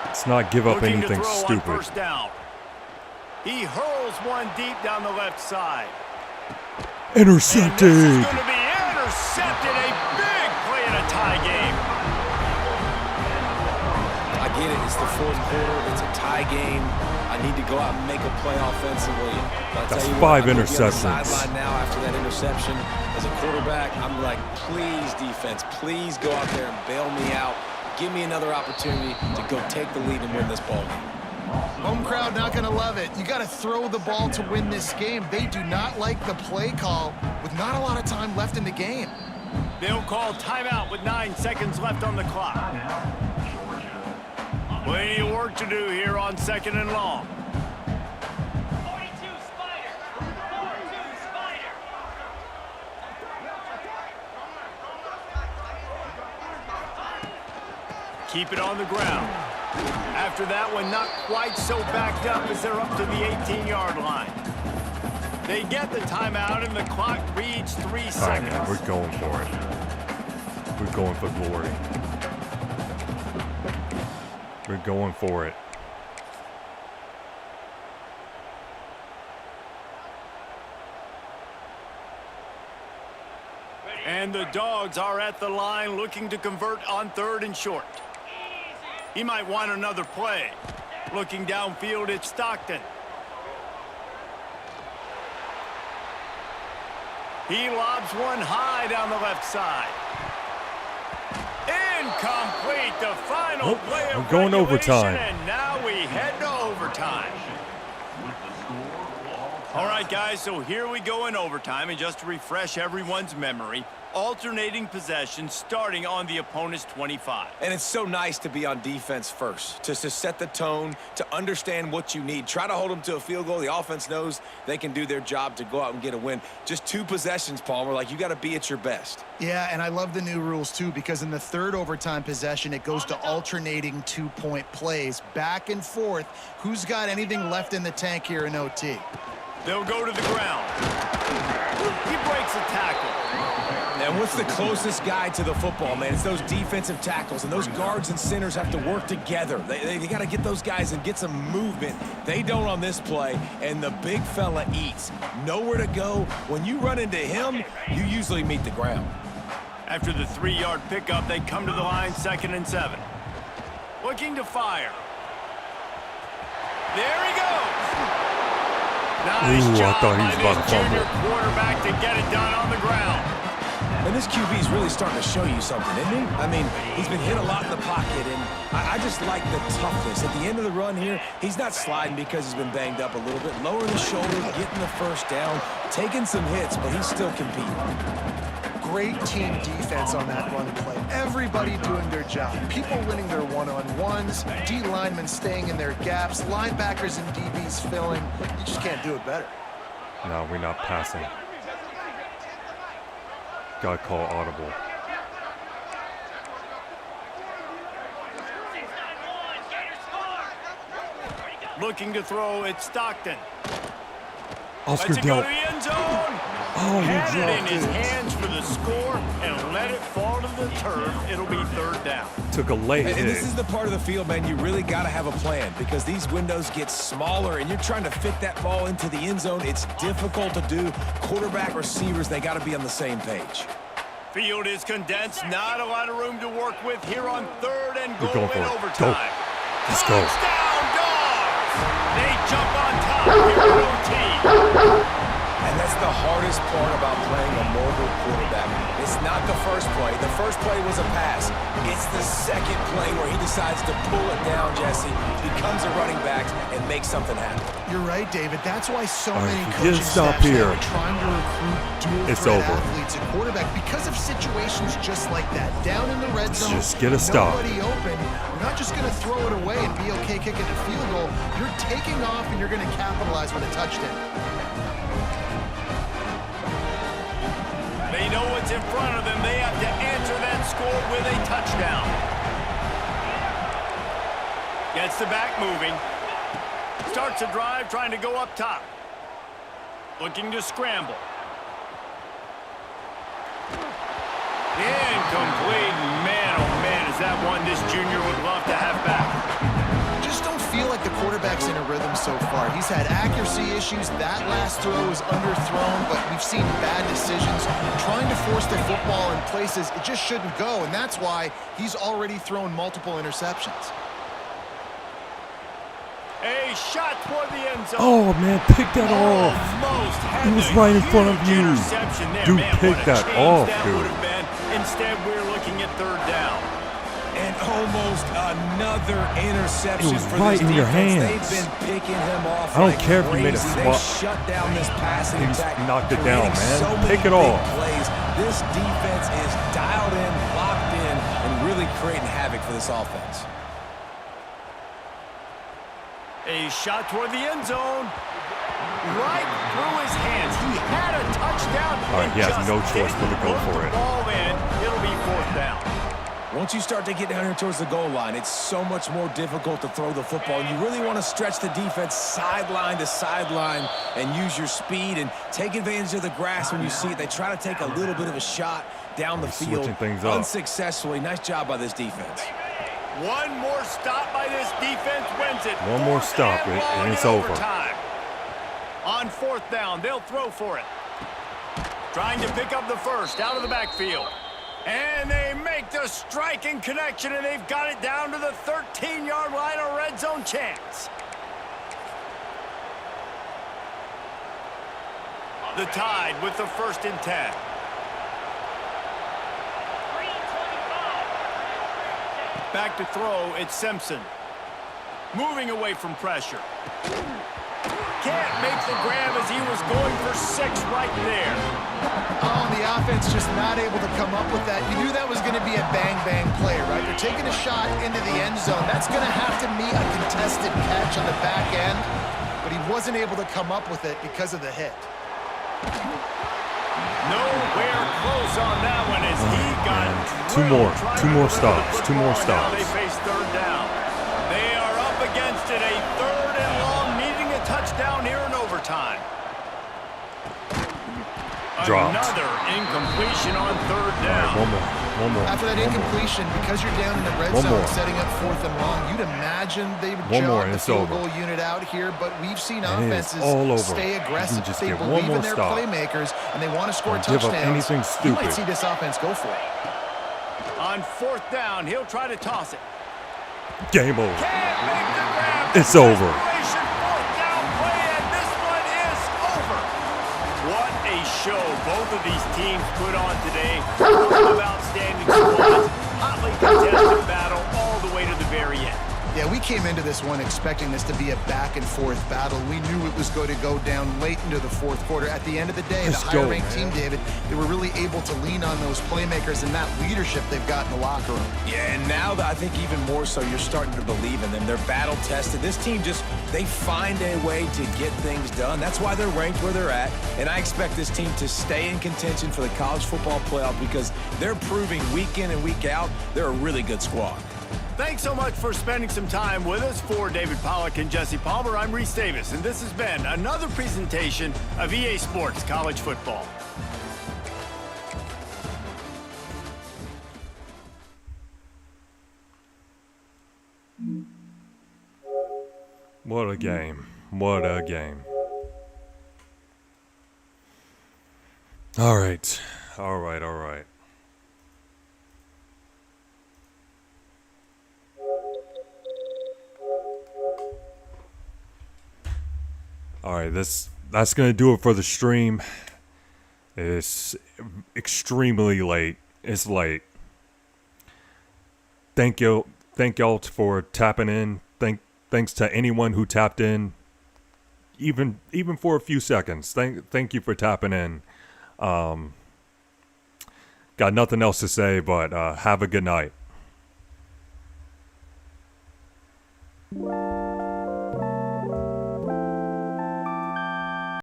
Let's not give up
Looking to
anything
throw on
stupid.
first down. He hurls one deep down the left side. And this is
Intercepted.
going to be intercepted. A big play in a tie game.
I get it. It's the fourth quarter. It's a tie game. I need to go out and make a play offensively. But I'll
That's
tell you
5
what, I'm gonna be on the
interceptions.
sideline now after that interception. As a quarterback, I'm like, please, defense, please go out there and bail me out. Give me another opportunity to go take the lead and win this ball game.
Home crowd not going to love it. You got to throw the ball to win this game. They do not like the play call with not a lot of time left in the game.
They'll call timeout with 9 seconds left on the clock. Plenty of work to do here on 2nd and long.
42 Spider. 42 Spider.
Keep it on the ground. After that one, not quite so backed up as they're up to the 18-yard line. They get the timeout, and the clock reads 3
All right,
seconds.
man, we're going for it. We're going for glory. We're going for it.
And the Dogs are at the line looking to convert on 3rd and short. He might want another play. Looking downfield, it's Stockton. He lobs one high down the left side. Incomplete, the final
Nope,
play of
we're going
regulation,
overtime.
and now we head to overtime.
With the score, all
All right, guys, so here we go in overtime, and just to refresh everyone's memory, alternating possession starting on the opponent's 25.
And it's so nice to be on defense first, to set the tone, to understand what you need. Try to hold them to a field goal. The offense knows they can do their job to go out and get a win. Just 2 possessions, Palmer. Like, you got to be at your best.
Yeah, and I love the new rules, too, because in the third overtime possession, it goes to alternating 2-point plays, back and forth. Who's got anything left in the tank here in OT?
They'll go to the ground. He breaks a tackle.
And what's the closest guy to the football, man? It's those defensive tackles, and those guards and centers have to work together. They got to get those guys and get some movement. They don't on this play, and the big fella eats. Nowhere to go. When you run into him, you usually meet the ground.
After the 3-yard pickup, they come to the line, 2nd and 7. Looking to fire. There he goes. Nice
Ooh, I
job
thought he
by
was about
this
to
junior
fumble.
quarterback to get it done on the ground.
And this QB is really starting to show you something, isn't he? I mean, he's been hit a lot in the pocket, and I just like the toughness. At the end of the run here, he's not sliding because he's been banged up a little bit. Lowering the shoulder, getting the first down, taking some hits, but he's still competing.
Great team defense on that run play. Everybody doing their job. People winning their one-on-ones, D linemen staying in their gaps, linebackers and DBs filling. You just can't do it better.
No, we're not passing. Gotta call audible.
691, Gators score.
Looking to throw, it's Stockton.
Oscar
Lets it go to
dealt.
the end zone.
Oh, he
Had it in
dropped
his
it.
hands for the score and let it fall to the turf. It'll be 3rd down.
Took a late
And
hit.
this is the part of the field, man, you really got to have a plan because these windows get smaller and you're trying to fit that ball into the end zone. It's difficult to do. Quarterback, receivers, they got to be on the same page.
Field is condensed. Not a lot of room to work with here on 3rd and
We're
goal
going for
in
it.
overtime.
Go. Let's go.
Touchdown, Dogs! They jump on top here in OT.
And that's the hardest part about playing a mobile quarterback. It's not the first play. The first play was a pass. It's the second play where he decides to pull it down, Jesse, becomes a running back, and makes something happen.
You're right, David. That's why so
All right,
many
if you
coaching
get a stop
staffs now
here,
are trying to recruit dual
it's
threat
over.
athletes at quarterback because of situations just like that. Down in the red zone,
Just get a stop.
nobody open. You're not just going to throw it away and be okay kicking the field goal. You're taking off and you're going to capitalize with a touchdown.
They know what's in front of them. They have to answer that score with a touchdown. Gets the back moving. Starts a drive trying to go up top. Looking to scramble. Incomplete. Man, oh man, is that one this junior would love to have back.
Just don't feel like the quarterback's in a rhythm so far. He's had accuracy issues. That last throw was underthrown, but we've seen bad decisions. Trying to force the football in places it just shouldn't go, and that's why he's already thrown multiple interceptions.
A shot toward the end zone.
Oh, man, pick that off.
Almost had
He was
the
right in front of
huge
you.
interception there.
Dude,
Man,
pick
what a
that
change
off,
that
dude.
would have been. Instead, we're looking at 3rd down.
And almost another interception
It was
for
right
this
in your
defense.
hands.
They've been picking him off
I don't
like
care if you made a
crazy.
swat.
They shut down this passing
He just
attack.
knocked it down,
creating
man.
So many
Pick it
big
off.
plays. This defense is dialed in, locked in, and really creating havoc for this offense.
A shot toward the end zone. Right through his hands. He had a touchdown.
All right,
and
he has
just
no choice but to go
didn't
for
put
it.
the ball in. It'll be 4th down.
Once you start to get down here towards the goal line, it's so much more difficult to throw the football. You really want to stretch the defense sideline to sideline and use your speed and take advantage of the grass when you see it. They try to take a little bit of a shot down the
They're
field.
switching things up.
Unsuccessfully. Nice job by this defense.
One more stop by this defense wins it.
One more
4th
stop,
and long
and it's
in
over.
overtime. On 4th down, they'll throw for it. Trying to pick up the first out of the backfield. And they make the striking connection, and they've got it down to the 13-yard line, a red zone chance. The Tide with the 1st and 10.
325.
Back to throw, it's Simpson. Moving away from pressure. can't make the grab as he was going for 6 right there.
Oh, and the offense just not able to come up with that. You knew that was going to be a bang-bang play, right? They're taking a shot into the end zone. That's going to have to meet a contested catch on the back end, but he wasn't able to come up with it because of the hit.
Nowhere close on that one as he got
Two more stops.
Now they face third down. They are up against it, a 3rd and long, needing a touchdown here in overtime.
Dropped.
Another incompletion on 3rd down.
One more.
After that incompletion, because you're down in the red
One
zone
more.
setting up 4th and long, you'd imagine they would
One more
jog
and
the
it's
field
over.
goal unit out here, but we've seen
And it is
offenses
all over.
stay
You can
aggressive.
just
They
get one
believe
more
in their
stop.
playmakers, and they want to score
Don't give up
touchdowns.
anything
You might
stupid.
see this offense go for it.
On 4th down, he'll try to toss it.
Game over.
Can't make the grab.
It's over.
Desperation, 4th down play, and this one is over. What a show both of these teams put on today. Full of outstanding squads, hotly contested battle all the way to the very end.
Yeah, we came into this one expecting this to be a back-and-forth battle. We knew it was going to go down late into the 4th quarter. At the end of the day,
Let's
the
go,
higher-ranked team,
man.
David, they were really able to lean on those playmakers and that leadership they've got in the locker room.
Yeah, and now I think even more so, you're starting to believe in them. They're battle tested. This team they find a way to get things done. That's why they're ranked where they're at. And I expect this team to stay in contention for the college football playoff because they're proving week in and week out they're a really good squad.
Thanks so much for spending some time with us. For David Pollack and Jesse Palmer, I'm Reese Davis, and this has been another presentation of EA Sports College Football.
What a game. What a game. All right. All right, that's going to do it for the stream. It's extremely late. It's late. Thank y'all for tapping in. Thanks to anyone who tapped in, even for a few seconds. Thank you for tapping in. Got nothing else to say, but have a good night.